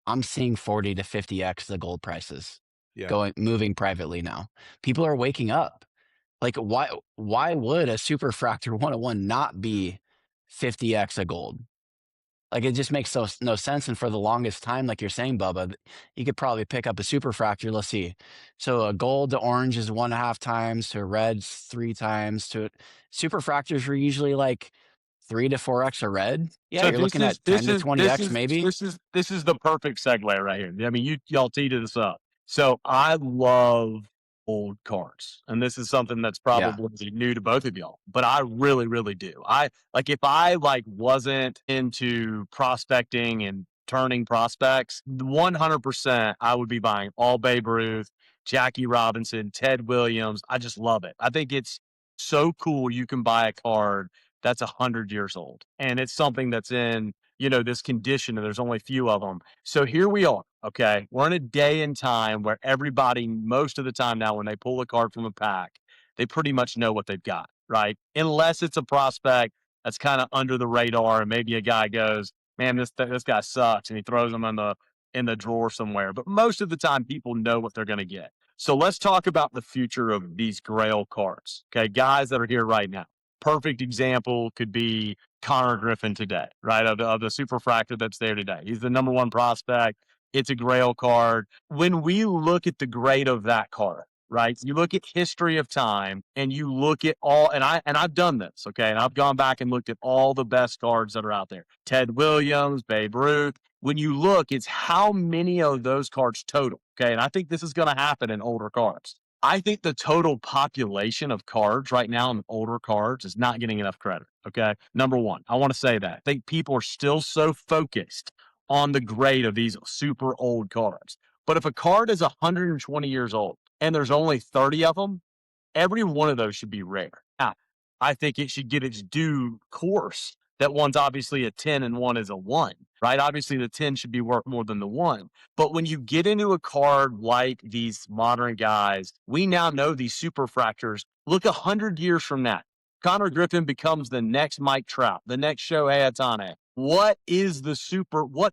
I'm seeing 40 to 50x the gold prices Yeah. moving privately now. People are waking up. Like, why would a superfractor 101 not be 50x a gold? Like, it just makes no sense. And for the longest time, like you're saying, Bubba, you could probably pick up a superfractor. Let's see. So a gold to orange is 1.5 times, to a red's 3 times, to superfractors are usually like 3 to 4x a red. Yeah, So you're looking at 10 to 20x maybe. this is the perfect segue right here. I mean, y'all teed this up. So I love old cards, and this is something that's Yeah. probably new to both of y'all, but I really, really do. I like if I like wasn't into prospecting and turning prospects, 100% I would be buying all Babe Ruth, Jackie Robinson, Ted Williams. I just love it. I think it's so cool you can buy a card that's 100 years old. And it's something that's in, you know, this condition, and there's only a few of them. So here we are. Okay. We're in a day and time where everybody, most of the time now, when they pull a card from a pack, they pretty much know what they've got, right? Unless it's a prospect that's kind of under the radar, and maybe a guy goes, man, this guy sucks, and he throws them in the drawer somewhere. But most of the time, people know what they're going to get. So let's talk about the future of these Grail cards. Okay, guys that are here right now. Perfect example could be Connor Griffin today, right? Of the superfractor that's there today. He's the number one prospect. It's a Grail card. When we look at the grade of that card, right? You look at history of time and you look at all, and I've done this, okay? And I've gone back and looked at all the best cards that are out there. Ted Williams, Babe Ruth. When you look, it's how many of those cards total, okay? And I think this is going to happen in older cards. I think the total population of cards right now in older cards is not getting enough credit. Okay. Number one, I want to say that. I think people are still so focused on the grade of these super old cards. But if a card is 120 years old and there's only 30 of them, every one of those should be rare. Now, I think it should get its due course that one's obviously a 10 and one is a 1, right? Obviously, the 10 should be worth more than the 1. But when you get into a card like these modern guys, we now know these superfractors. Look 100 years from now. Connor Griffin becomes the next Mike Trout, the next Shohei Ohtani. What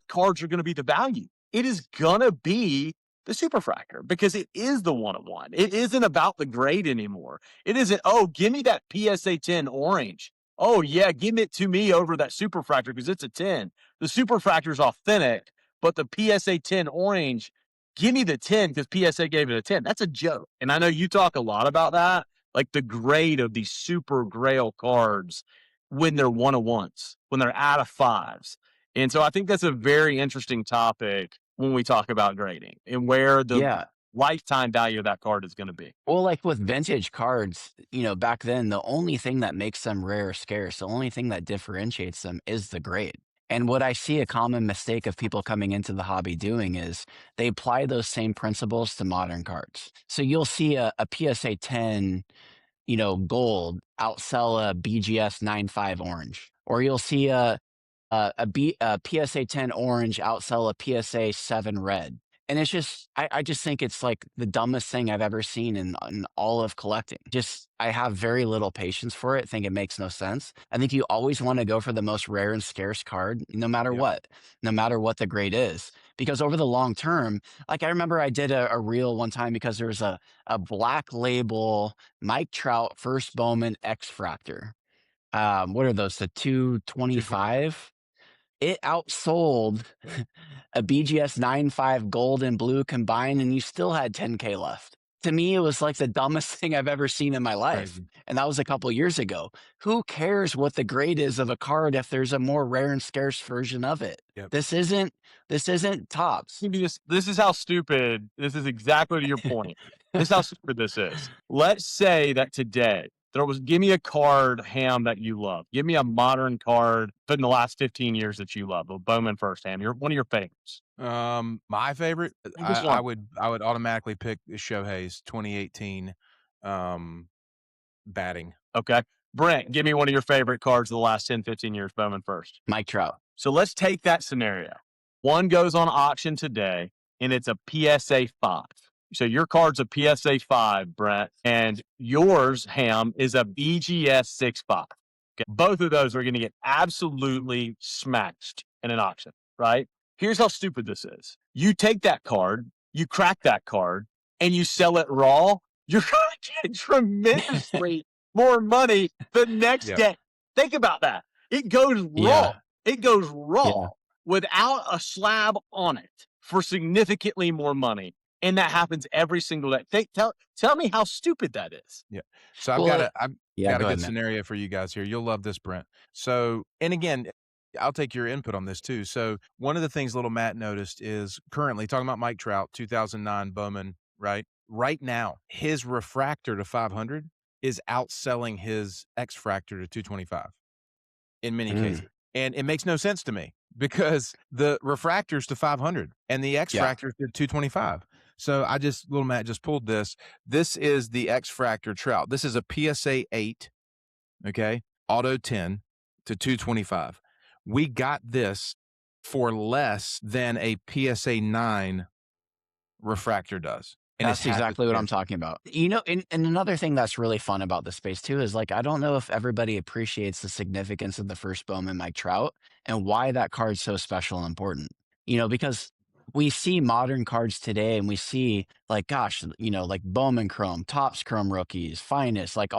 cards are going to be the value? It is going to be the superfractor because it is the 101. It isn't about the grade anymore. It isn't, oh, give me that PSA 10 orange. Oh, yeah, give it to me over that superfractor because it's a 10. The superfractor is authentic, but the PSA 10 orange, give me the 10 because PSA gave it a 10. That's a joke. And I know you talk a lot about that, like the grade of these super Grail cards when they're 101s, when they're out of fives. And so I think that's a very interesting topic when we talk about grading and where the Yeah. lifetime value of that card is going to be. Well, like with vintage cards, back then, the only thing that makes them rare or scarce, the only thing that differentiates them is the grade. And what I see a common mistake of people coming into the hobby doing is they apply those same principles to modern cards. So you'll see a PSA 10, gold outsell a BGS 95 orange, or you'll see a PSA 10 orange outsell a PSA 7 red. And it's just, I just think it's like the dumbest thing I've ever seen in all of collecting. Just, I have very little patience for it. Think it makes no sense. I think you always want to go for the most rare and scarce card, no matter Yep. what, no matter what the grade is. Because over the long term, like I remember I did a reel one time because there was a black label Mike Trout First Bowman X Fractor. What are those? The 225? it outsold a BGS 9.5 gold and blue combined, and you still had 10K left. To me, it was like the dumbest thing I've ever seen in my life. Crazy. And that was a couple years ago. Who cares what the grade is of a card if there's a more rare and scarce version of it? Yep. This isn't tops. This is how stupid. This is exactly to your point. This is how stupid this is. Let's say that today give me a card, Ham, that you love. Give me a modern card put in the last 15 years that you love. A Bowman first, Ham. You're one of your favorites. My favorite, Just I one. would automatically pick Shohei's 2018 batting. Okay. Brent, give me one of your favorite cards of the last 10, 15 years, Bowman first. Mike Trout. So let's take that scenario. One goes on auction today, and it's a PSA 5. So your card's a PSA 5, Brent, and yours, Ham, is a BGS 6.5. Okay. Both of those are going to get absolutely smashed in an auction, right? Here's how stupid this is. You take that card, you crack that card, and you sell it raw, you're going to get tremendously more money the next day. Think about that. It goes raw. Yeah. It goes raw without a slab on it for significantly more money. And that happens every single day. Tell me how stupid that is. Yeah. So I've got a go good ahead, scenario for you guys here. You'll love this, Brent. So, and again, I'll take your input on this too. So one of the things little Matt noticed is currently talking about Mike Trout, 2009 Bowman, right? Right now, his refractor to 500 is outselling his X-fractor to 225 in many cases. And it makes no sense to me because the refractor's to 500 and the X-fractor's to 225. So little Matt just pulled this. This is the X-fractor Trout. This is a PSA 8, okay, auto 10 to 225. We got this for less than a PSA 9 refractor does. And that's exactly what I'm talking about. You know, and another thing that's really fun about this space too is like, I don't know if everybody appreciates the significance of the first Bowman Mike Trout and why that card's so special and important. You know, because we see modern cards today and we see like, gosh, you know, like Bowman Chrome, Topps Chrome rookies, Finest, like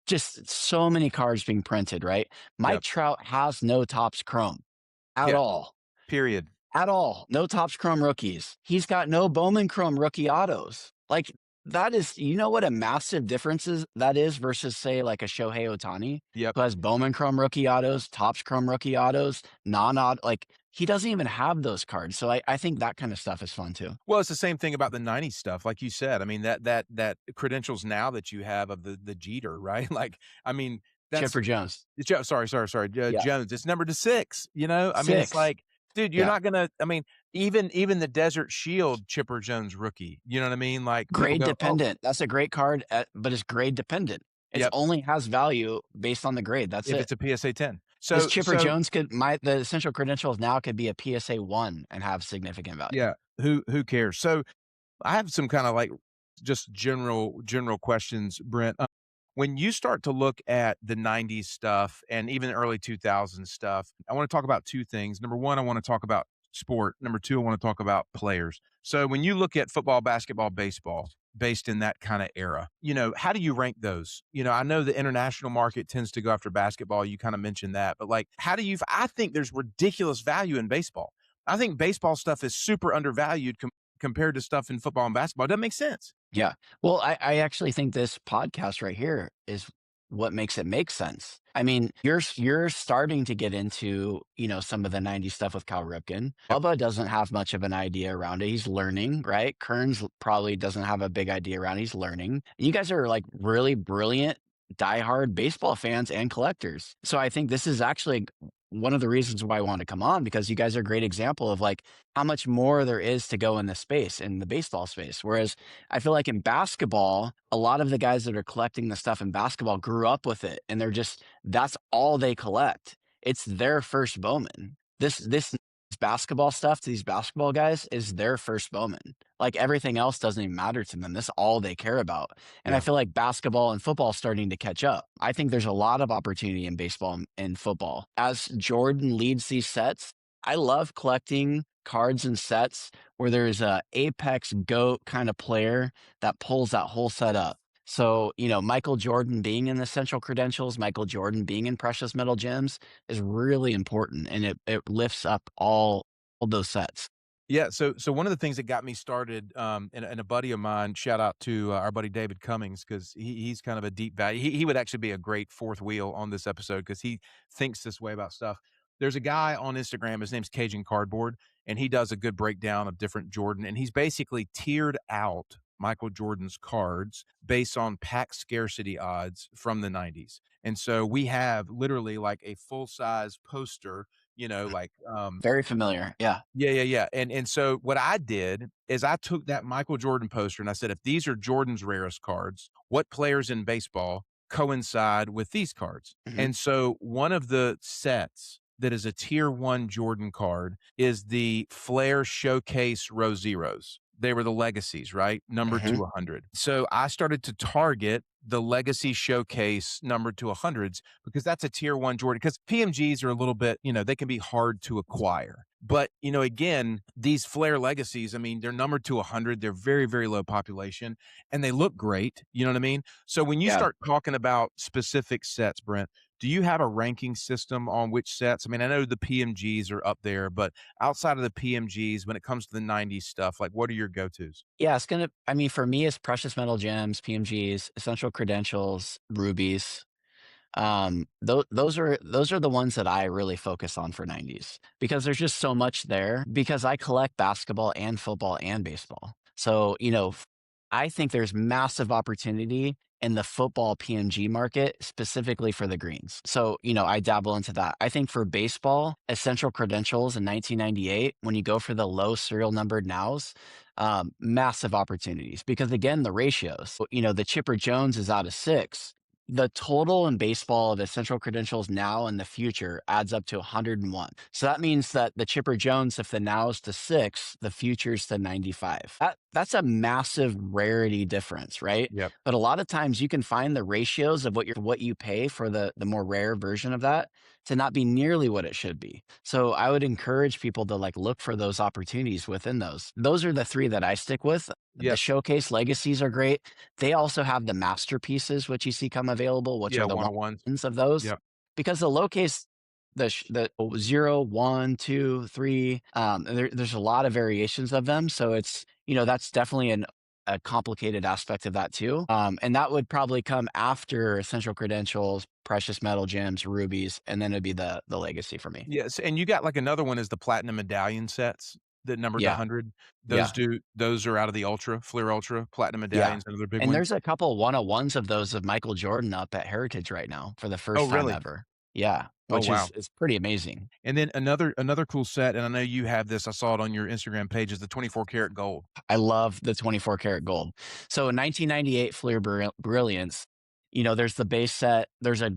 just so many cards being printed, right? Mike Trout has no Topps Chrome at all. Period. At all. No Topps Chrome rookies. He's got no Bowman Chrome rookie autos. Like that is, you know what a massive difference that is versus say like a Shohei Ohtani who has Bowman Chrome rookie autos, Topps Chrome rookie autos, non-auto, like he doesn't even have those cards. So I think that kind of stuff is fun too. Well, it's the same thing about the 90s stuff. Like you said, I mean, that credentials now that you have of the Jeter, right? Like, I mean, that's Chipper Jones. Sorry. Jones. It's numbered to 6, you know? I mean, it's like, dude, you're not gonna. I mean, even the Desert Shield Chipper Jones rookie. You know what I mean? Like grade dependent. That's a great card, but it's grade dependent. It only has value based on the grade. That's if it. it's a PSA 10. So Chipper Jones the essential credentials now could be a PSA 1 and have significant value. Yeah. Who cares? So I have some kind of like just general questions, Brent. When you start to look at the 90s stuff and even the early 2000s stuff, I want to talk about two things. Number one, I want to talk about sport. Number two, I want to talk about players. So when you look at football, basketball, baseball, based in that kind of era, you know, how do you rank those? You know, I know the international market tends to go after basketball. You kind of mentioned that, but like, I think there's ridiculous value in baseball. I think baseball stuff is super undervalued compared to stuff in football and basketball. It doesn't make sense. Yeah. Well, I actually think this podcast right here is what makes it make sense. I mean, you're starting to get into, you know, some of the 90s stuff with Cal Ripken. Bubba doesn't have much of an idea around it. He's learning, right? Kearns probably doesn't have a big idea around it. He's learning. You guys are like really brilliant, diehard baseball fans and collectors. So I think this is actually one of the reasons why I want to come on, because you guys are a great example of like how much more there is to go in this space, in the baseball space. Whereas I feel like in basketball, a lot of the guys that are collecting the stuff in basketball grew up with it and that's all they collect. It's their first Bowman. This basketball stuff to these basketball guys is their first Bowman. Like everything else doesn't even matter to them. This is all they care about. And I feel like basketball and football is starting to catch up. I think there's a lot of opportunity in baseball and football. As Jordan leads these sets, I love collecting cards and sets where there's a apex GOAT kind of player that pulls that whole set up. So, Michael Jordan being in Essential Credentials, Michael Jordan being in Precious Metal Gems is really important, and it lifts up all those sets. Yeah, so one of the things that got me started, and a buddy of mine, shout out to our buddy David Cummings, because he's kind of a deep value. He would actually be a great fourth wheel on this episode because he thinks this way about stuff. There's a guy on Instagram, his name's Cajun Cardboard, and he does a good breakdown of different Jordan, and he's basically tiered out Michael Jordan's cards based on pack scarcity odds from the 90s. And so we have literally like a full size poster, like Very familiar. Yeah. yeah. And so what I did is I took that Michael Jordan poster and I said, if these are Jordan's rarest cards, what players in baseball coincide with these cards? Mhm. And so one of the sets that is a tier 1 Jordan card is the Flair Showcase Row Zeros. They were the legacies, right? Numbered to Mhm. 100. So I started to target the legacy showcase numbered to 100s because that's a tier 1 Jordan. Because PMGs are a little bit, they can be hard to acquire. But, again, these Flair legacies, I mean, they're numbered to 100. They're very, very low population and they look great. You know what I mean? So when you Yeah. start talking about specific sets, Brent, do you have a ranking system on which sets? I mean, I know the PMGs are up there, but outside of the PMGs, when it comes to the 90s stuff, like what are your go-tos? Yeah, I mean, for me, it's Precious Metal Gems, PMGs, Essential Credentials, Rubies. Those are the ones that I really focus on for 90s because there's just so much there because I collect basketball and football and baseball. So, I think there's massive opportunity in the football PMG market, specifically for the greens. So, I dabble into that. I think for baseball, Essential Credentials in 1998, when you go for the low serial numbered nows, massive opportunities because again, the ratios, the Chipper Jones is out of 6. The total in baseball of Essential Credentials now and the future adds up to 101. So that means that the Chipper Jones, if the now is to 6, the future's to 95. That's a massive rarity difference, right? Yep. But a lot of times you can find the ratios of what you pay for the more rare version of that to not be nearly what it should be. So I would encourage people to like look for those opportunities within those. Those are the 3 that I stick with. The Yep. showcase legacies are great. They also have the masterpieces, which you see come available, which Yeah, are the 101s. ones of those. Yep. Because the low case, the 0, 1, 2, 3, there's a lot of variations of them. So it's, that's definitely a complicated aspect of that too. And that would probably come after Essential Credentials, Precious Metal Gems, Rubies, and then it'd be the legacy for me. Yes, and you got like another one is the platinum medallion sets that numbered to Yeah. 100. Yeah. Those are out of the Ultra, Flair Ultra. Platinum Yeah. medallions, another big And one. there's a couple 101s of those of Michael Jordan up at Heritage right now for the Oh, first time really? ever. Yeah, Oh, which wow. is pretty amazing. And then another cool set, and I know you have this, I saw it on your Instagram page, is the 24 karat gold. I love the 24 karat gold. So in 1998 Fleer Brilliance, there's the base set, there's a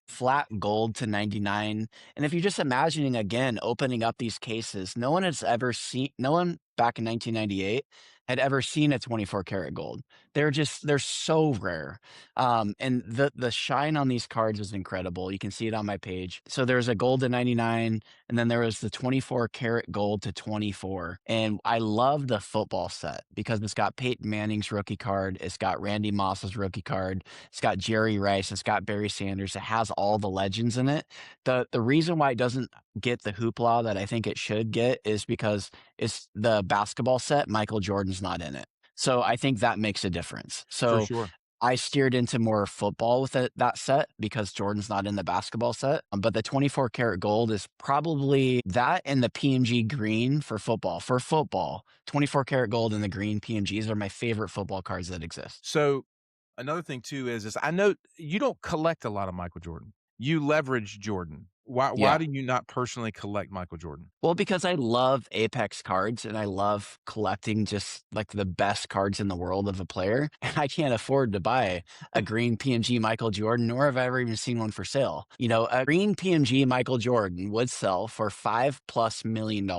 flat gold to 99. And if you're just imagining again, opening up these cases, no one back in 1998 had ever seen a 24 karat gold. They're so rare. And the shine on these cards is incredible. You can see it on my page. So there's a gold to 99, and then there was the 24 karat gold to 24. And I love the football set because it's got Peyton Manning's rookie card. It's got Randy Moss's rookie card. It's got Jerry Rice. It's got Barry Sanders. It has all the legends in it. The reason why it doesn't get the hoopla that I think it should get is because it's the basketball set. Michael Jordan's not in it. So I think that makes a difference. For So sure. I steered into more football with that set because Jordan's not in the basketball set. But the 24 karat gold is probably that and the PMG green for football. For football, 24 karat gold and the green PMGs are my favorite football cards that exist. So another thing too is I know you don't collect a lot of Michael Jordan. You leverage Jordan. Why Yeah. do you not personally collect Michael Jordan? Well, because I love Apex cards and I love collecting just like the best cards in the world of a player. And I can't afford to buy a green PMG Michael Jordan, nor have I ever even seen one for sale. A green PMG Michael Jordan would sell for $5+ million.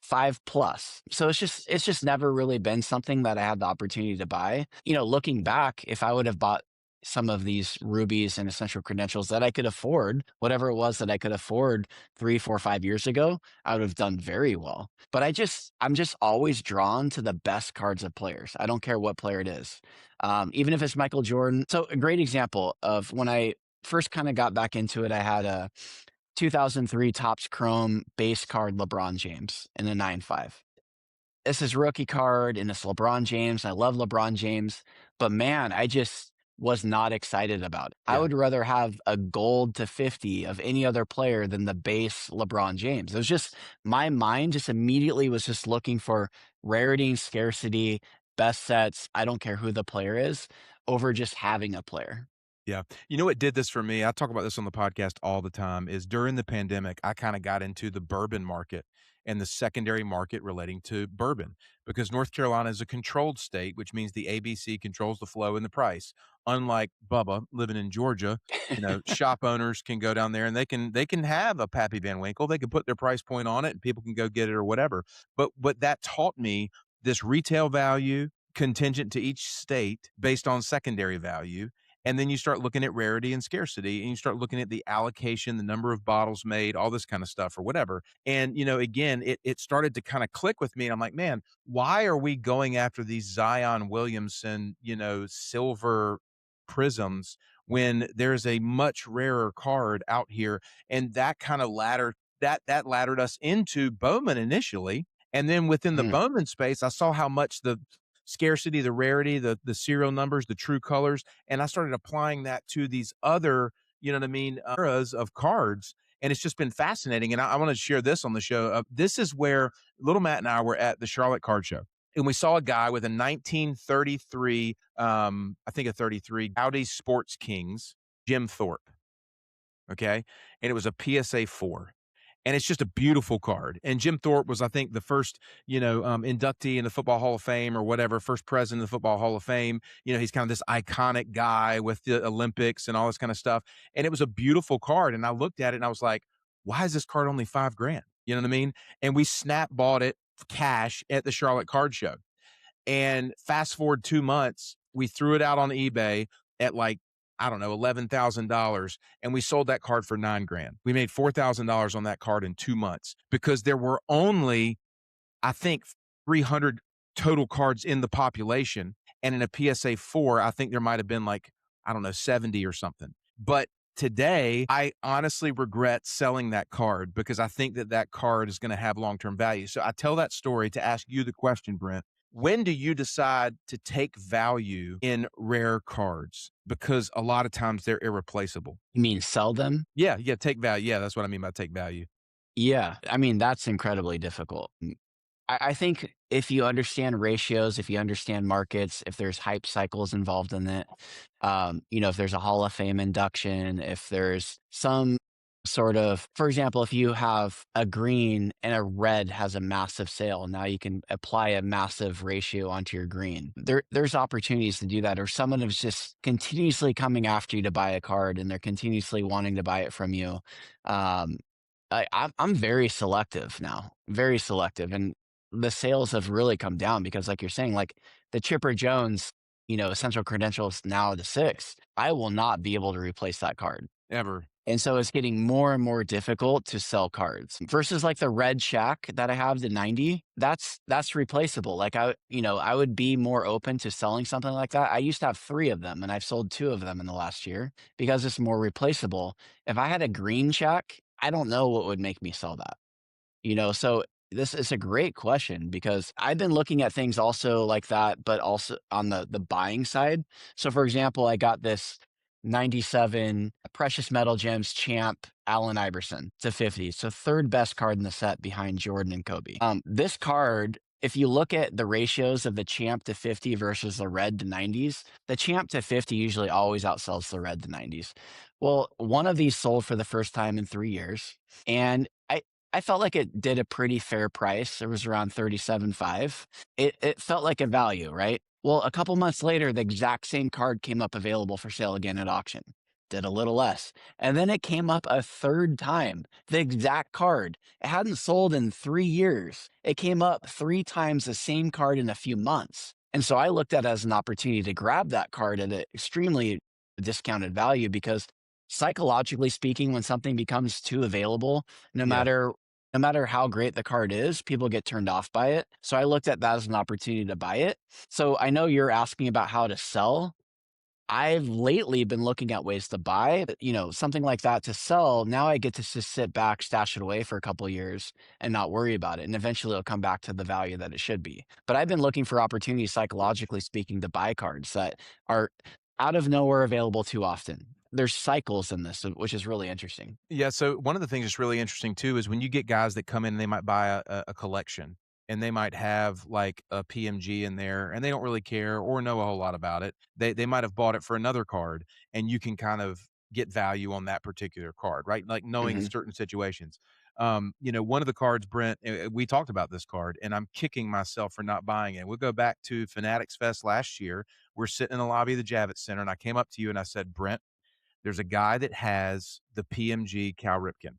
5+. So it's just never really been something that I had the opportunity to buy. Looking back, if I would have bought some of these rubies and essential credentials that I could afford, whatever it was that I could afford 3, 4, 5 years ago, I would have done very well. But I'm just always drawn to the best cards of players. I don't care what player it is. Even if it's Michael Jordan. So a great example of when I first kind of got back into it, I had a 2003 Topps Chrome base card LeBron James in a 9.5. It's his rookie card and it's LeBron James. I love LeBron James, but man, I just was not excited about it. I Yeah. would rather have a gold to 50 of any other player than the base LeBron James. It was just my mind just immediately was just looking for rarity and scarcity, best sets. I don't care who the player is over just having a player. Yeah. You know what did this for me? I talk about this on the podcast all the time, is during the pandemic, I kind of got into the bourbon market and the secondary market relating to bourbon because North Carolina is a controlled state, which means the ABC controls the flow and the price. Unlike Bubba living in Georgia, shop owners can go down there and they can have a Pappy Van Winkle. They can put their price point on it and people can go get it or whatever. But what that taught me, this retail value contingent to each state based on secondary value. And then you start looking at rarity and scarcity, and you start looking at the allocation, the number of bottles made, all this kind of stuff or whatever. And, again, it started to kind of click with me. And I'm like, man, why are we going after these Zion Williamson, silver prisms when there's a much rarer card out here? And that kind of that laddered us into Bowman initially. And then within the Mm. Bowman space, I saw how much the scarcity, the rarity, the serial numbers, the true colors, and I started applying that to these other, eras of cards, and it's just been fascinating. And I want to share this on the show. This is where Little Matt and I were at the Charlotte Card Show, and we saw a guy with a 1933, I think a 33 Audi Sports Kings, Jim Thorpe. Okay, and it was a PSA 4. And it's just a beautiful card. And Jim Thorpe was, I think, the first, inductee in the Football Hall of Fame or whatever, first president of the Football Hall of Fame. He's kind of this iconic guy with the Olympics and all this kind of stuff. And it was a beautiful card. And I looked at it and I was like, why is this card only $5,000? You know what I mean? And we snap bought it cash at the Charlotte Card Show. And fast forward 2 months, we threw it out on eBay at like, I don't know, $11,000. And we sold that card for $9,000. We made $4,000 on that card in 2 months because there were only, I think, 300 total cards in the population. And in a PSA 4, I think there might have been like, I don't know, 70 or something. But today, I honestly regret selling that card because I think that card is going to have long-term value. So I tell that story to ask you the question, Brent. When do you decide to take value in rare cards? Because a lot of times they're irreplaceable. You mean sell them? Yeah, take value. Yeah, that's what I mean by take value. Yeah. I mean, that's incredibly difficult. I think if you understand ratios, if you understand markets, if there's hype cycles involved in it, if there's a Hall of Fame induction, if there's some sort of, for example, if you have a green and a red has a massive sale, now you can apply a massive ratio onto your green. There's opportunities to do that, or someone is just continuously coming after you to buy a card and they're continuously wanting to buy it from you. I'm very selective now, very selective. And the sales have really come down because, like you're saying, like the Chipper Jones, essential credentials now to 6, I will not be able to replace that card Ever. And so it's getting more and more difficult to sell cards versus like the red Shack that I have, the 90. That's replaceable. Like I would be more open to selling something like that. I used to have 3 of them and I've sold 2 of them in the last year because it's more replaceable. If I had a green Shack, I don't know what would make me sell that. So this is a great question because I've been looking at things also like that, but also on the buying side. So for example, I got this 97 Precious Metal Gems Champ Allen Iverson to 50. It's the 3rd best card in the set behind Jordan and Kobe. This card, if you look at the ratios of the Champ to 50 versus the red to 90s, the Champ to 50 usually always outsells the red to 90s. Well, one of these sold for the first time in 3 years, and I felt like it did a pretty fair price. It was around 37.5. It felt like a value, right? Well, a couple months later, the exact same card came up available for sale again at auction. Did a little less. And then it came up a 3rd time, the exact card. It hadn't sold in 3 years. It came up 3 times the same card in a few months. And so I looked at it as an opportunity to grab that card at an extremely discounted value because psychologically speaking, when something becomes too available, no Yeah. matter no matter how great the card is, people get turned off by it. So I looked at that as an opportunity to buy it. So I know you're asking about how to sell. I've lately been looking at ways to buy, something like that to sell. Now I get to just sit back, stash it away for a couple of years and not worry about it. And eventually it'll come back to the value that it should be. But I've been looking for opportunities, psychologically speaking, to buy cards that are out of nowhere available too often. There's cycles in this, which is really interesting. Yeah, so one of the things that's really interesting too is when you get guys that come in and they might buy a collection and they might have like a PMG in there and they don't really care or know a whole lot about it. They might have bought it for another card and you can kind of get value on that particular card, right? Like knowing Hmm. certain situations. One of the cards, Brent, we talked about this card and I'm kicking myself for not buying it. We'll go back to Fanatics Fest last year. We're sitting in the lobby of the Javits Center and I came up to you and I said, Brent, there's a guy that has the PMG Cal Ripken,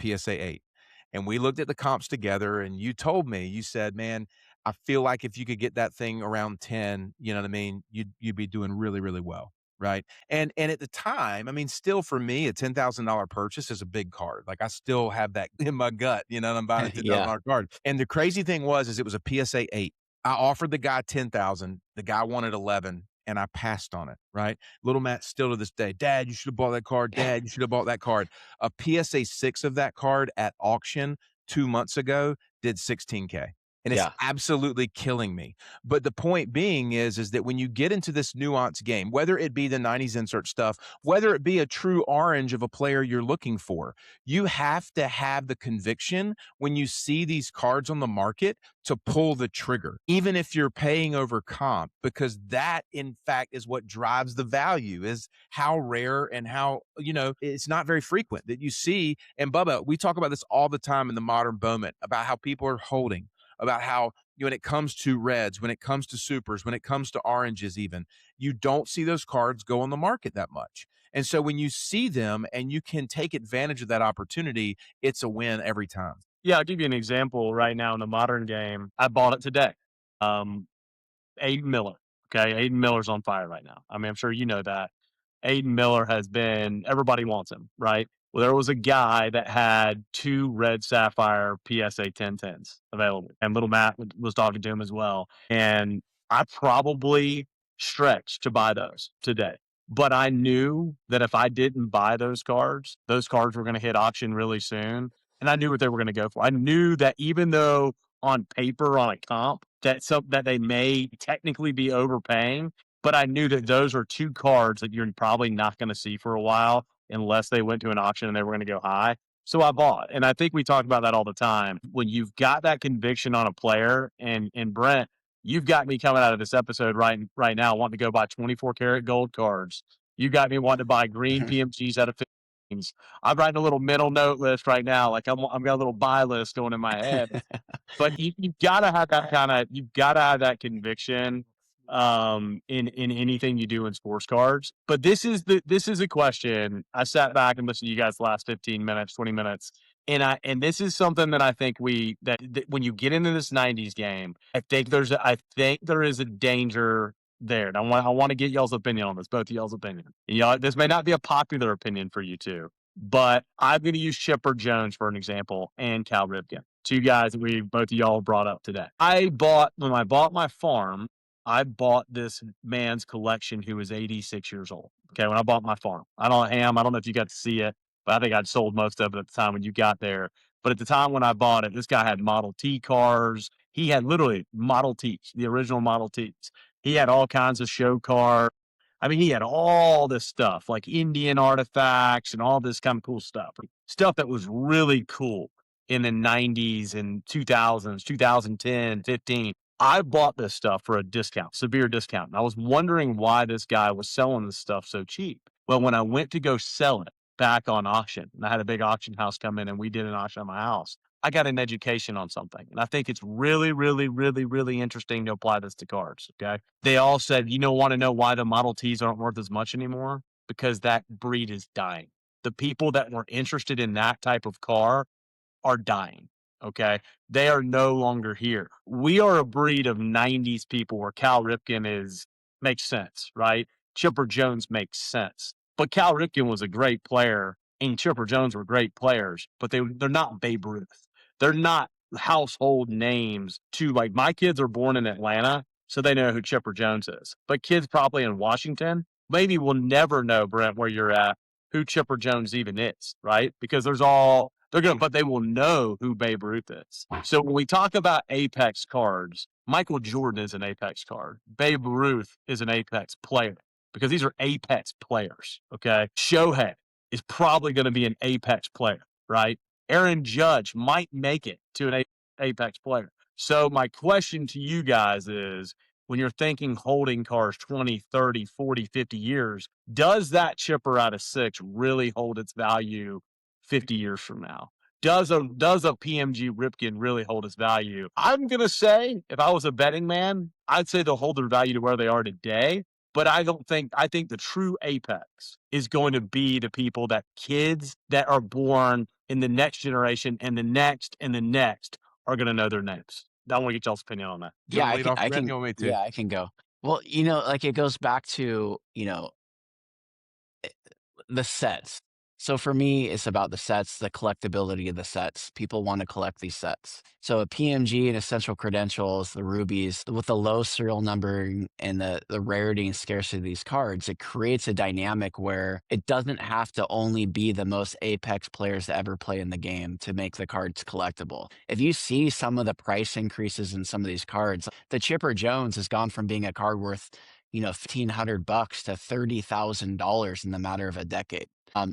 PSA 8. And we looked at the comps together and you told me, you said, man, I feel like if you could get that thing around 10, you know what I mean? You'd be doing really, really well. Right. And at the time, I mean, still for me, a $10,000 purchase is a big card. Like I still have that in my gut, and I'm buying a Yeah. $10,000 card. And the crazy thing is it was a PSA 8. I offered the guy 10,000. The guy wanted 11 and I passed on it. Right. Little Matt still to this day, Dad, you should have bought that card. Dad, you should have bought that card. A PSA 6 of that card at auction 2 months ago did 16K. And it's Yeah. absolutely killing me. But the point being is that when you get into this nuanced game, whether it be the 90s insert stuff, whether it be a true orange of a player you're looking for, you have to have the conviction when you see these cards on the market to pull the trigger, even if you're paying over comp, because that in fact is what drives the value, is how rare and how, it's not very frequent that you see. And Bubba, we talk about this all the time in the modern moment about how people are holding, about how, when it comes to reds, when it comes to supers, when it comes to oranges, even, you don't see those cards go on the market that much. And so when you see them and you can take advantage of that opportunity, it's a win every time. Yeah, I'll give you an example right now in the modern game. I bought it today. Um, Aiden Miller. Okay. Aiden Miller's on fire right now. I mean, I'm sure you know that. Aiden Miller has been, everybody wants him, right? Well, there was a guy that had 2 red sapphire PSA 1010s available, and little Matt was talking to him as well. And I probably stretched to buy those today. But I knew that if I didn't buy those cards were going to hit auction really soon. And I knew what they were going to go for. I knew that even though on paper on a comp that they may technically be overpaying, but I knew that those are 2 cards that you're probably not going to see for a while unless they went to an auction and they were going to go high. So I bought. And I think we talk about that all the time. When you've got that conviction on a player, and Brent, you've got me coming out of this episode right now wanting to go buy 24 karat gold cards. You got me wanting to buy green PMGs out of 15s. I'm writing a little mental note list right now. Like I'm got a little buy list going in my head. But you've gotta have that you've gotta have that conviction in anything you do in sports cards. But this is a question. I sat back and listened to you guys the last 15 minutes, 20 minutes. And this is something that I think that when you get into this 90s game, I think there is a danger there. And I want to get y'all's opinion on this, both of y'all's opinion. Y'all, this may not be a popular opinion for you two, but I'm going to use Chipper Jones for an example and Cal Ripken, 2 guys that we both of y'all brought up today. When I bought my farm, I bought this man's collection who was 86 years old. Okay, when I bought my farm, I don't know if you got to see it, but I think I'd sold most of it at the time when you got there. But at the time when I bought it, this guy had Model T cars. He had literally Model Ts, the original Model Ts. He had all kinds of show cars. I mean, he had all this stuff like Indian artifacts and all this kind of cool stuff that was really cool in the 90s and 2000s, 2010, 15. I bought this stuff for a discount, severe discount. And I was wondering why this guy was selling this stuff so cheap. Well, when I went to go sell it back on auction, and I had a big auction house come in and we did an auction on my house, I got an education on something. And I think it's really, really, really, really interesting to apply this to cards. Okay. They all said, want to know why the Model Ts aren't worth as much anymore? Because that breed is dying. The people that were interested in that type of car are dying. Okay. They are no longer here. We are a breed of 90s people where Cal Ripken makes sense, right? Chipper Jones makes sense. But Cal Ripken was a great player, and Chipper Jones were great players, but they're not Babe Ruth. They're not household names to, like, my kids are born in Atlanta, so they know who Chipper Jones is. But kids probably in Washington maybe will never know, Brent, where you're at, who Chipper Jones even is, right? Because but they will know who Babe Ruth is. So when we talk about Apex cards, Michael Jordan is an Apex card. Babe Ruth is an Apex player because these are Apex players. Okay. Shohei is probably going to be an Apex player, right? Aaron Judge might make it to an Apex player. So my question to you guys is, when you're thinking holding cards 20, 30, 40, 50 years, does that chipper out of 6 really hold its value 50 years from now? Does a PMG Ripken really hold its value? I'm going to say, if I was a betting man, I'd say they'll hold their value to where they are today. But I think the true apex is going to be the people that kids that are born in the next generation and the next are going to know their names. I want to get y'all's opinion on that. You Yeah, want to I lead can, off, I Brent? can, You want me to? yeah, I can go. Well, like it goes back to, the sets. So for me, it's about the sets, the collectability of the sets. People want to collect these sets. So a PMG and essential credentials, the rubies, with the low serial numbering and the rarity and scarcity of these cards, it creates a dynamic where it doesn't have to only be the most apex players to ever play in the game to make the cards collectible. If you see some of the price increases in some of these cards, the Chipper Jones has gone from being a card worth $1,500 to $30,000 in the matter of a decade.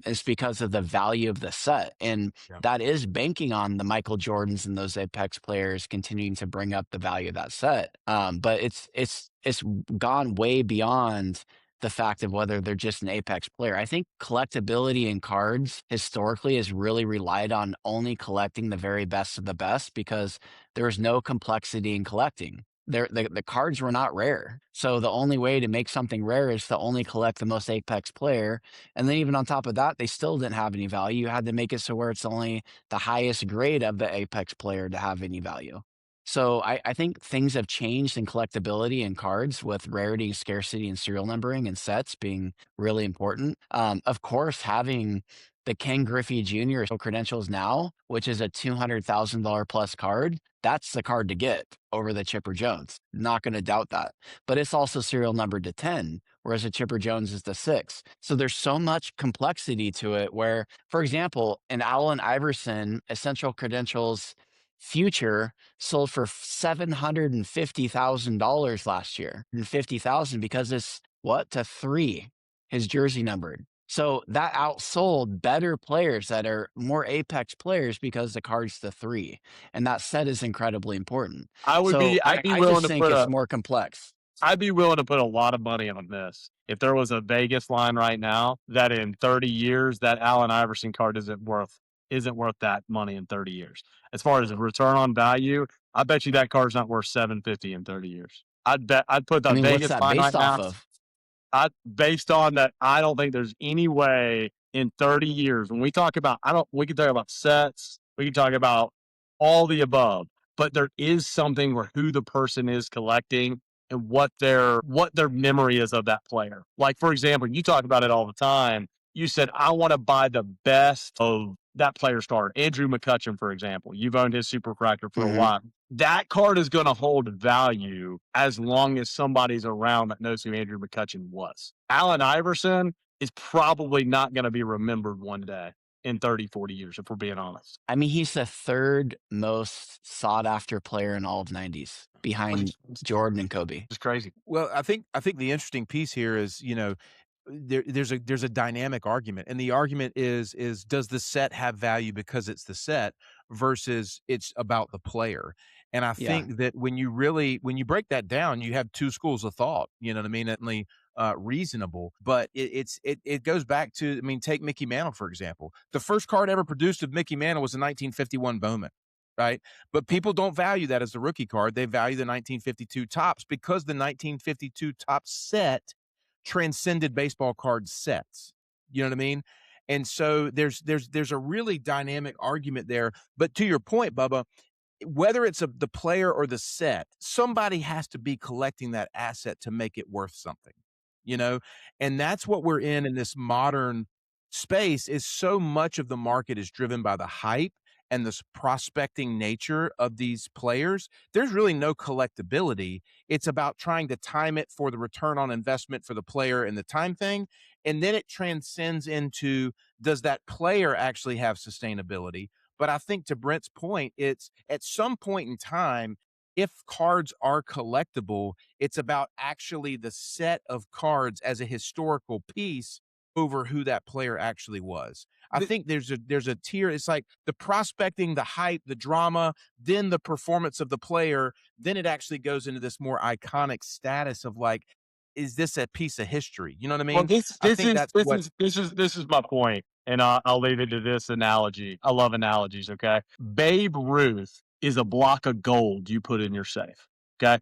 It's because of the value of the set. And that is banking on the Michael Jordans and those Apex players continuing to bring up the value of that set. But it's gone way beyond the fact of whether they're just an Apex player. I think collectability in cards historically has really relied on only collecting the very best of the best because there is no complexity in collecting. The cards were not rare. So the only way to make something rare is to only collect the most Apex player. And then even on top of that, they still didn't have any value. You had to make it so where it's only the highest grade of the Apex player to have any value. So I think things have changed in collectability and cards with rarity and scarcity and serial numbering and sets being really important. Of course, having the Ken Griffey Jr. credentials now, which is a $200,000 plus card, that's the card to get over the Chipper Jones. Not going to doubt that. But it's also serial numbered to 10, whereas the Chipper Jones is the 6. So there's so much complexity to it where, for example, an Allen Iverson Essential Credentials Future sold for $750,000 last year, and 50,000 because it's to 3, his jersey numbered. So that outsold better players that are more Apex players because the card's the 3, and that set is incredibly important. I'd be I willing just to think it's more complex. I'd be willing to put a lot of money on this. If there was a Vegas line right now that in 30 years that Allen Iverson card isn't worth that money in 30 years. As far as a return on value, I bet you that card's not worth 750 in 30 years. I'd put I the mean, what's Vegas that line right based off now. of? Based on that, I don't think there's any way in 30 years when we talk about, we can talk about sets, we can talk about all the above, but there is something where who the person is collecting and what their memory is of that player. Like, for example, you talk about it all the time. You said, I want to buy the best of that player's card. Andrew McCutcheon, for example, you've owned his super cracker for a while. That card is going to hold value as long as somebody's around that knows who Andrew McCutcheon was. Allen Iverson is probably not going to be remembered one day in 30, 40 years, if we're being honest. I mean, he's the 3rd most sought after player in all of 90s behind Jordan and Kobe. It's crazy. Well, I think the interesting piece here is, there's a dynamic argument, and the argument is does the set have value because it's the set versus it's about the player? And I think that when you break that down, you have two schools of thought. You know what I mean? Certainly reasonable, but it goes back to, I mean, take Mickey Mantle for example. The first card ever produced of Mickey Mantle was a 1951 Bowman. Right. But people don't value that as the rookie card. They value the 1952 Topps because the 1952 Topps set transcended baseball card sets. You know what I mean? And so there's a really dynamic argument there. But to your point, Bubba, whether it's the player or the set, somebody has to be collecting that asset to make it worth something. you know? And that's what we're in this modern space is so much of the market is driven by the hype and this prospecting nature of these players. There's really no collectability. It's about trying to time it for the return on investment for the player and the time thing. And then it transcends into, does that player actually have sustainability? But I think to Brent's point, it's at some point in time, if cards are collectible, it's about actually the set of cards as a historical piece over who that player actually was. I think there's a tier. It's like the prospecting, the hype, the drama, then the performance of the player. Then it actually goes into this more iconic status of like, is this a piece of history? You know what I Well, mean? this I this think is that's this what is this is this is my point, and I'll leave it to this analogy. I love analogies. Okay, Babe Ruth is a block of gold you put in your safe. Okay,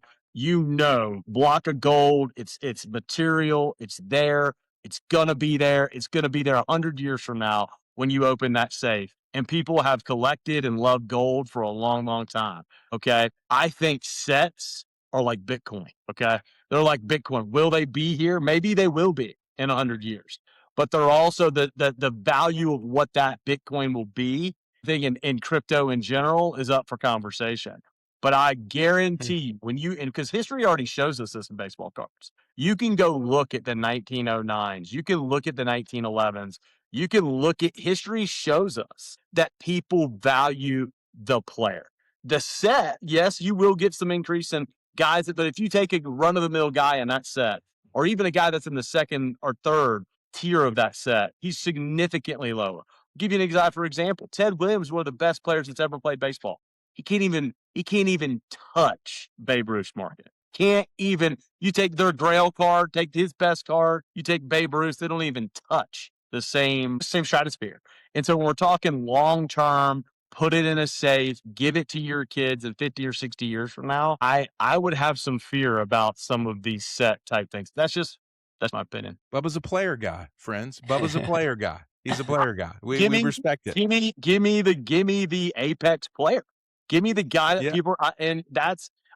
block of gold. It's material. It's there. It's gonna be there. It's gonna be there 100 years from now when you open that safe. And people have collected and loved gold for a long, long time. Okay, I think sets are like Bitcoin. Okay, they're like Bitcoin. Will they be here? Maybe they will be in 100 years. But they're also the value of what that Bitcoin will be. I think in crypto in general is up for conversation. But I guarantee you, when you and because history already shows us this in baseball cards, you can go look at the 1909s, you can look at the 1911s, you can look at history shows us that people value the player. The set, yes, you will get some increase in guys, but if you take a run of the mill guy in that set, or even a guy that's in the second or third tier of that set, he's significantly lower. I'll give you an example. For example, Ted Williams is one of the best players that's ever played baseball. He can't even touch Babe Ruth's market. Can't even. You take their Grail card, take his best card, you take Babe Ruth, they don't even touch the same stratosphere. And so when we're talking long term, put it in a safe, give it to your kids in 50 or 60 years from now, I would have some fear about some of these set type things. That's my opinion. Bubba's a player guy, friends. Bubba's a player guy. He's a player guy. Give We me, respect it. give me the apex player. Give me the guy that Yeah. people are, and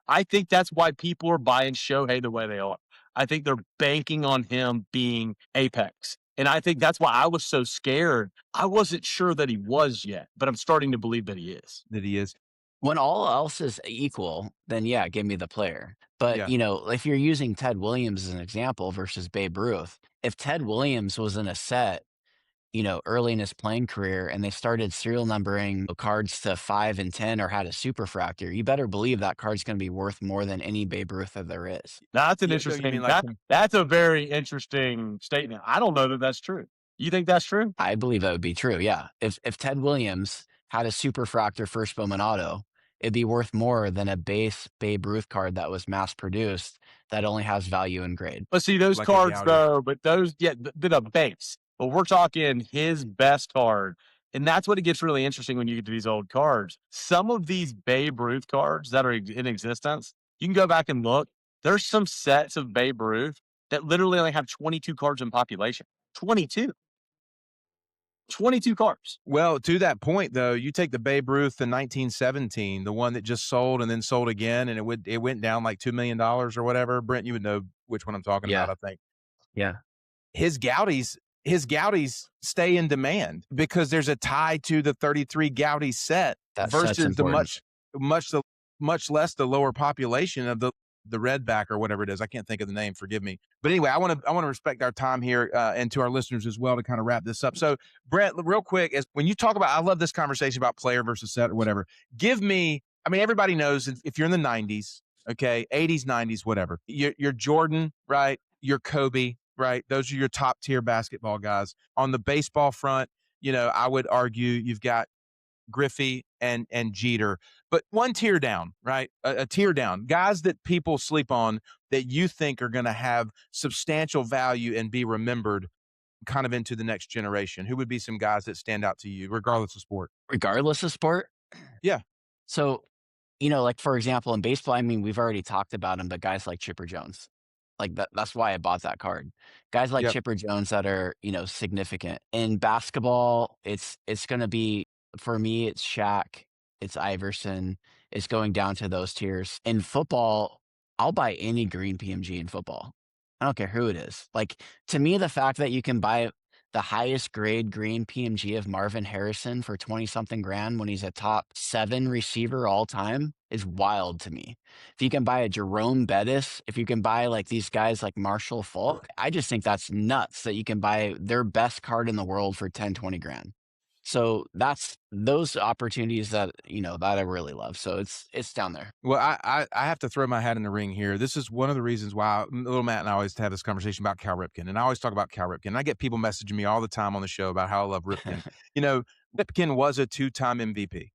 I think that's why people are buying Shohei the way they are. I think they're banking on him being apex. And I think that's why I was so scared. I wasn't sure that he was yet, but I'm starting to believe that he is. That he is. When all else is equal, then yeah, give me the player. But, Yeah. if you're using Ted Williams as an example versus Babe Ruth, if Ted Williams was in a set, early in his playing career and they started serial numbering cards to 5 and 10 or had a superfractor, you better believe that card's going to be worth more than any Babe Ruth that there is. Now, that's an Yeah, no, you mean interesting, like that's a very interesting statement. I don't know that that's true. You think that's true? I believe that would be true. Yeah. If Ted Williams had a superfractor first Bowman auto, it'd be worth more than a base Babe Ruth card that was mass produced that only has value in grade. But see, those like a cards Gouter. though, but those, yeah, then a base. But we're talking his best card. And that's what it gets really interesting when you get to these old cards. Some of these Babe Ruth cards that are in existence, you can go back and look. There's some sets of Babe Ruth that literally only have 22 cards in population. 22. 22 cards. Well, to that point though, you take the Babe Ruth in 1917, the one that just sold and then sold again, and it went down like $2 million or whatever. Brent, you would know which one I'm talking about, Yeah. I think. Yeah. His Gouties stay in demand because there's a tie to the 33 Goudy set That set's versus the important. much less the lower population of the redback or whatever it is. I can't think of the name. Forgive me. But anyway, I want to respect our time here and to our listeners as well to kind of wrap this up. So, Brent, real quick, is when you talk about, I love this conversation about player versus set or whatever. Give me, I mean, everybody knows if you're in the 90s, okay, 80s, 90s, whatever. You're Jordan, right? You're Kobe, right? Those are your top tier basketball guys. On the baseball front, I would argue you've got Griffey and Jeter, but one tier down, right? A tier down, guys that people sleep on that you think are going to have substantial value and be remembered kind of into the next generation. Who would be some guys that stand out to you, regardless of sport? Regardless of sport. Yeah. So, like for example, in baseball, I mean, we've already talked about him, but guys like Chipper Jones, like that's why I bought that card. Guys like Yep. Chipper Jones that are, significant. In basketball, it's going to be, for me, it's Shaq, it's Iverson, it's going down to those tiers. In football, I'll buy any green PMG in football. I don't care who it is. Like, to me, the fact that you can buy the highest grade green PMG of Marvin Harrison for 20 something grand when he's a top 7 receiver all time is wild to me. If you can buy a Jerome Bettis, if you can buy like these guys like Marshall Falk, I just think that's nuts that you can buy their best card in the world for 10, 20 grand. So that's those opportunities that, that I really love. So it's down there. Well, I have to throw my hat in the ring here. This is one of the reasons why little Matt and I always have this conversation about Cal Ripken, and I always talk about Cal Ripken. And I get people messaging me all the time on the show about how I love Ripken. Ripken was a 2-time MVP,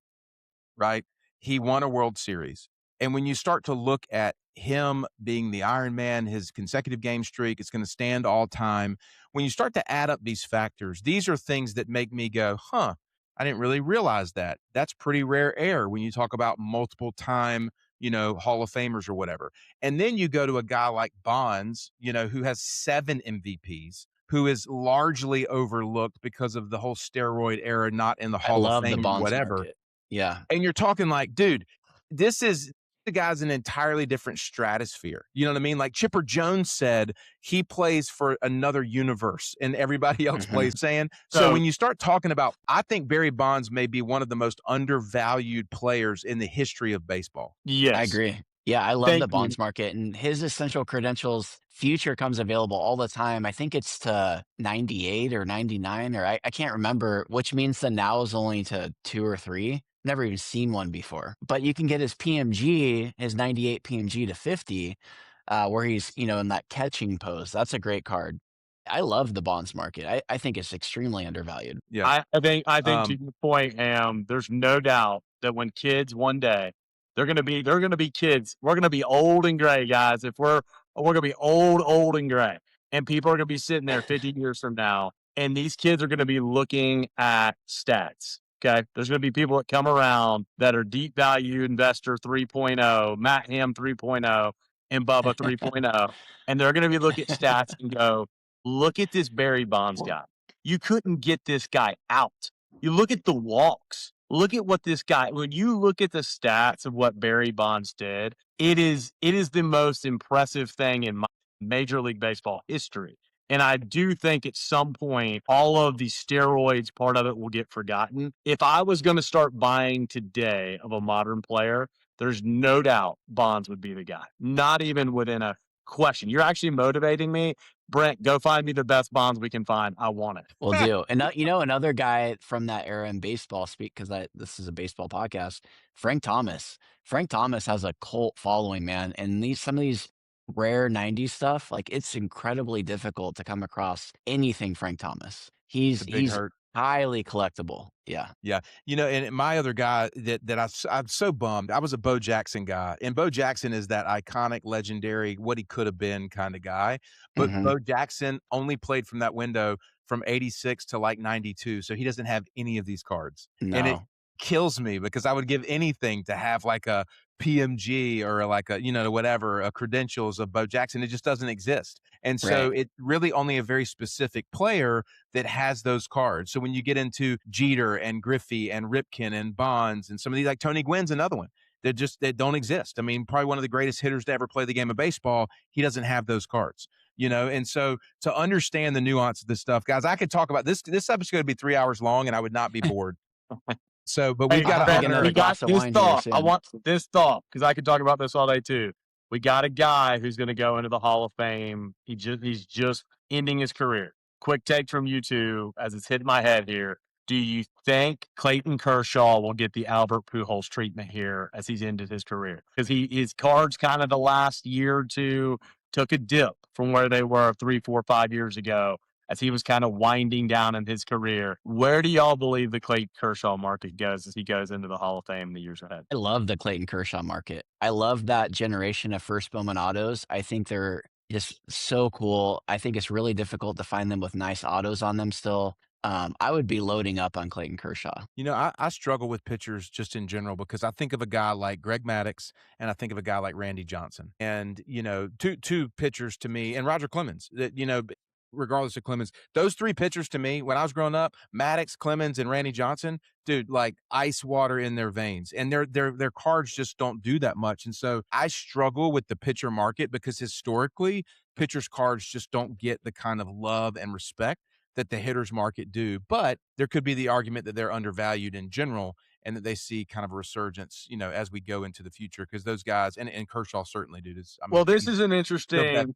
right? He won a World Series. And when you start to look at him being the Iron Man, his consecutive game streak, it's going to stand all time. When you start to add up these factors, these are things that make me go, huh, I didn't really realize that. That's pretty rare air when you talk about multiple time, Hall of Famers or whatever. And then you go to a guy like Bonds, who has 7 MVPs, who is largely overlooked because of the whole steroid era, not in the I Hall of love the Fame or bonds whatever. market. Yeah. And you're talking like, dude, the guy's an entirely different stratosphere. You know what I mean? Like Chipper Jones said, he plays for another universe and everybody else plays saying. So when you start talking about, I think Barry Bonds may be one of the most undervalued players in the history of baseball. Yes. I agree. Yeah, I love Thank the you. bonds market, and his essential credentials future comes available all the time. I think it's to 98 or 99, or I can't remember, which means the now is only to 2 or 3. Never even seen one before. But you can get his PMG, his 98 PMG to 50, where he's, in that catching pose. That's a great card. I love the bonds market. I think it's extremely undervalued. Yeah. I think to your point, there's no doubt that when kids one day they're gonna be kids. We're gonna be old and gray, guys. If we're gonna be old and gray. And people are gonna be sitting there 50 years from now, and these kids are gonna be looking at stats. Okay. There's gonna be people that come around that are deep value investor 3.0, Matt Ham 3.0, and Bubba 3.0. And they're gonna be looking at stats and go, look at this Barry Bonds guy. You couldn't get this guy out. You look at the walks. Look at what this guy, when you look at the stats of what Barry Bonds did, it is the most impressive thing in Major League Baseball history. And I do think at some point, all of the steroids part of it will get forgotten. If I was going to start buying today of a modern player, there's no doubt Bonds would be the guy. Not even within a question. You're actually motivating me. Brent, go find me the best Bonds we can find. I want it. Will do. And another guy from that era in baseball, because this is a baseball podcast, Frank Thomas. Frank Thomas has a cult following, man. And some of these rare 90s stuff, like it's incredibly difficult to come across anything Frank Thomas. He's hurt. highly collectible. Yeah. Yeah. And my other guy that I'm so bummed. I was a Bo Jackson guy, and Bo Jackson is that iconic, legendary, what he could have been kind of guy. But Bo Jackson only played from that window from 86 to like 92. So he doesn't have any of these cards. No. And it kills me because I would give anything to have like a PMG or like a, whatever, a credentials of Bo Jackson. It just doesn't exist. And so it's really only a very specific player that has those cards. So when you get into Jeter and Griffey and Ripken and Bonds and some of these, like Tony Gwynn's another one, that don't exist. I mean, probably one of the greatest hitters to ever play the game of baseball. He doesn't have those cards, and so to understand the nuance of this stuff, guys, I could talk about this. This episode's going to be 3 hours long and I would not be bored. So, but we've got to honor. We got this thought. I want this thought because I could talk about this all day too. We got a guy who's going to go into the Hall of Fame. He's just ending his career. Quick take from you two as it's hitting my head here. Do you think Clayton Kershaw will get the Albert Pujols treatment here as he's ended his career? Because his cards kind of the last year or two took a dip from where they were 3, 4, 5 years ago as he was kind of winding down in his career. Where do y'all believe the Clayton Kershaw market goes as he goes into the Hall of Fame in the years ahead? I love the Clayton Kershaw market. I love that generation of first Bowman autos. I think they're just so cool. I think it's really difficult to find them with nice autos on them still. I would be loading up on Clayton Kershaw. I struggle with pitchers just in general because I think of a guy like Greg Maddux and I think of a guy like Randy Johnson. And, two pitchers to me, and Roger Clemens, that, regardless of Clemens, those 3 pitchers to me, when I was growing up, Maddux, Clemens, and Randy Johnson, dude, like ice water in their veins. And their cards just don't do that much. And so I struggle with the pitcher market because historically, pitchers cards just don't get the kind of love and respect that the hitters market do. But there could be the argument that they're undervalued in general and that they see kind of a resurgence, as we go into the future. Because those guys and Kershaw certainly do this. I mean, Well, this he's is an the best. interesting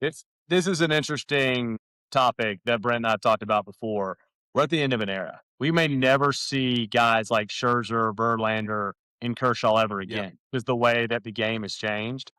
this is an interesting topic that Brent and I have talked about before. We're at the end of an era. We may never see guys like Scherzer, Verlander, and Kershaw ever Yeah. again because the way that the game has changed.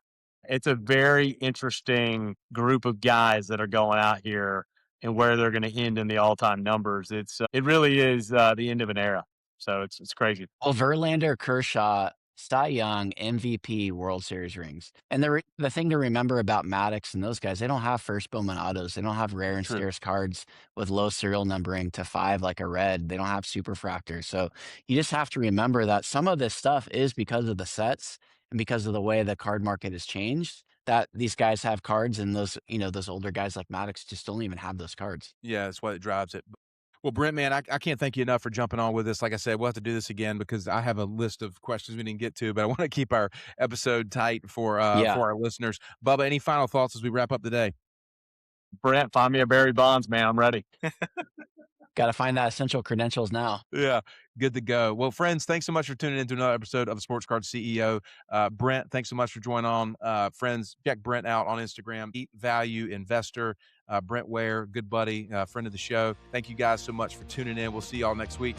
It's a very interesting group of guys that are going out here and where they're going to end in the all-time numbers. It really is the end of an era. So it's crazy. Well, Verlander, Kershaw, Cy Young, MVP, World Series rings. And the thing to remember about Maddox and those guys, they don't have first Bowman autos. They don't have rare and True. scarce cards with low serial numbering to 5 like a red. They don't have superfractors. So you just have to remember that some of this stuff is because of the sets and because of the way the card market has changed. That these guys have cards, and those older guys like Maddox just don't even have those cards. Yeah, that's what drives it. Well, Brent, man, I can't thank you enough for jumping on with us. Like I said, we'll have to do this again because I have a list of questions we didn't get to, but I want to keep our episode tight for Yeah. our listeners. Bubba, any final thoughts as we wrap up today? Brent, find me a Barry Bonds, man. I'm ready. Got to find that essential credentials now. Yeah, good to go. Well, friends, thanks so much for tuning into another episode of the Sports Card CEO. Brent, thanks so much for joining on. Friends, check Brent out on Instagram, Eat Value Investor. Brent Weir, good buddy, friend of the show. Thank you guys so much for tuning in. We'll see y'all next week.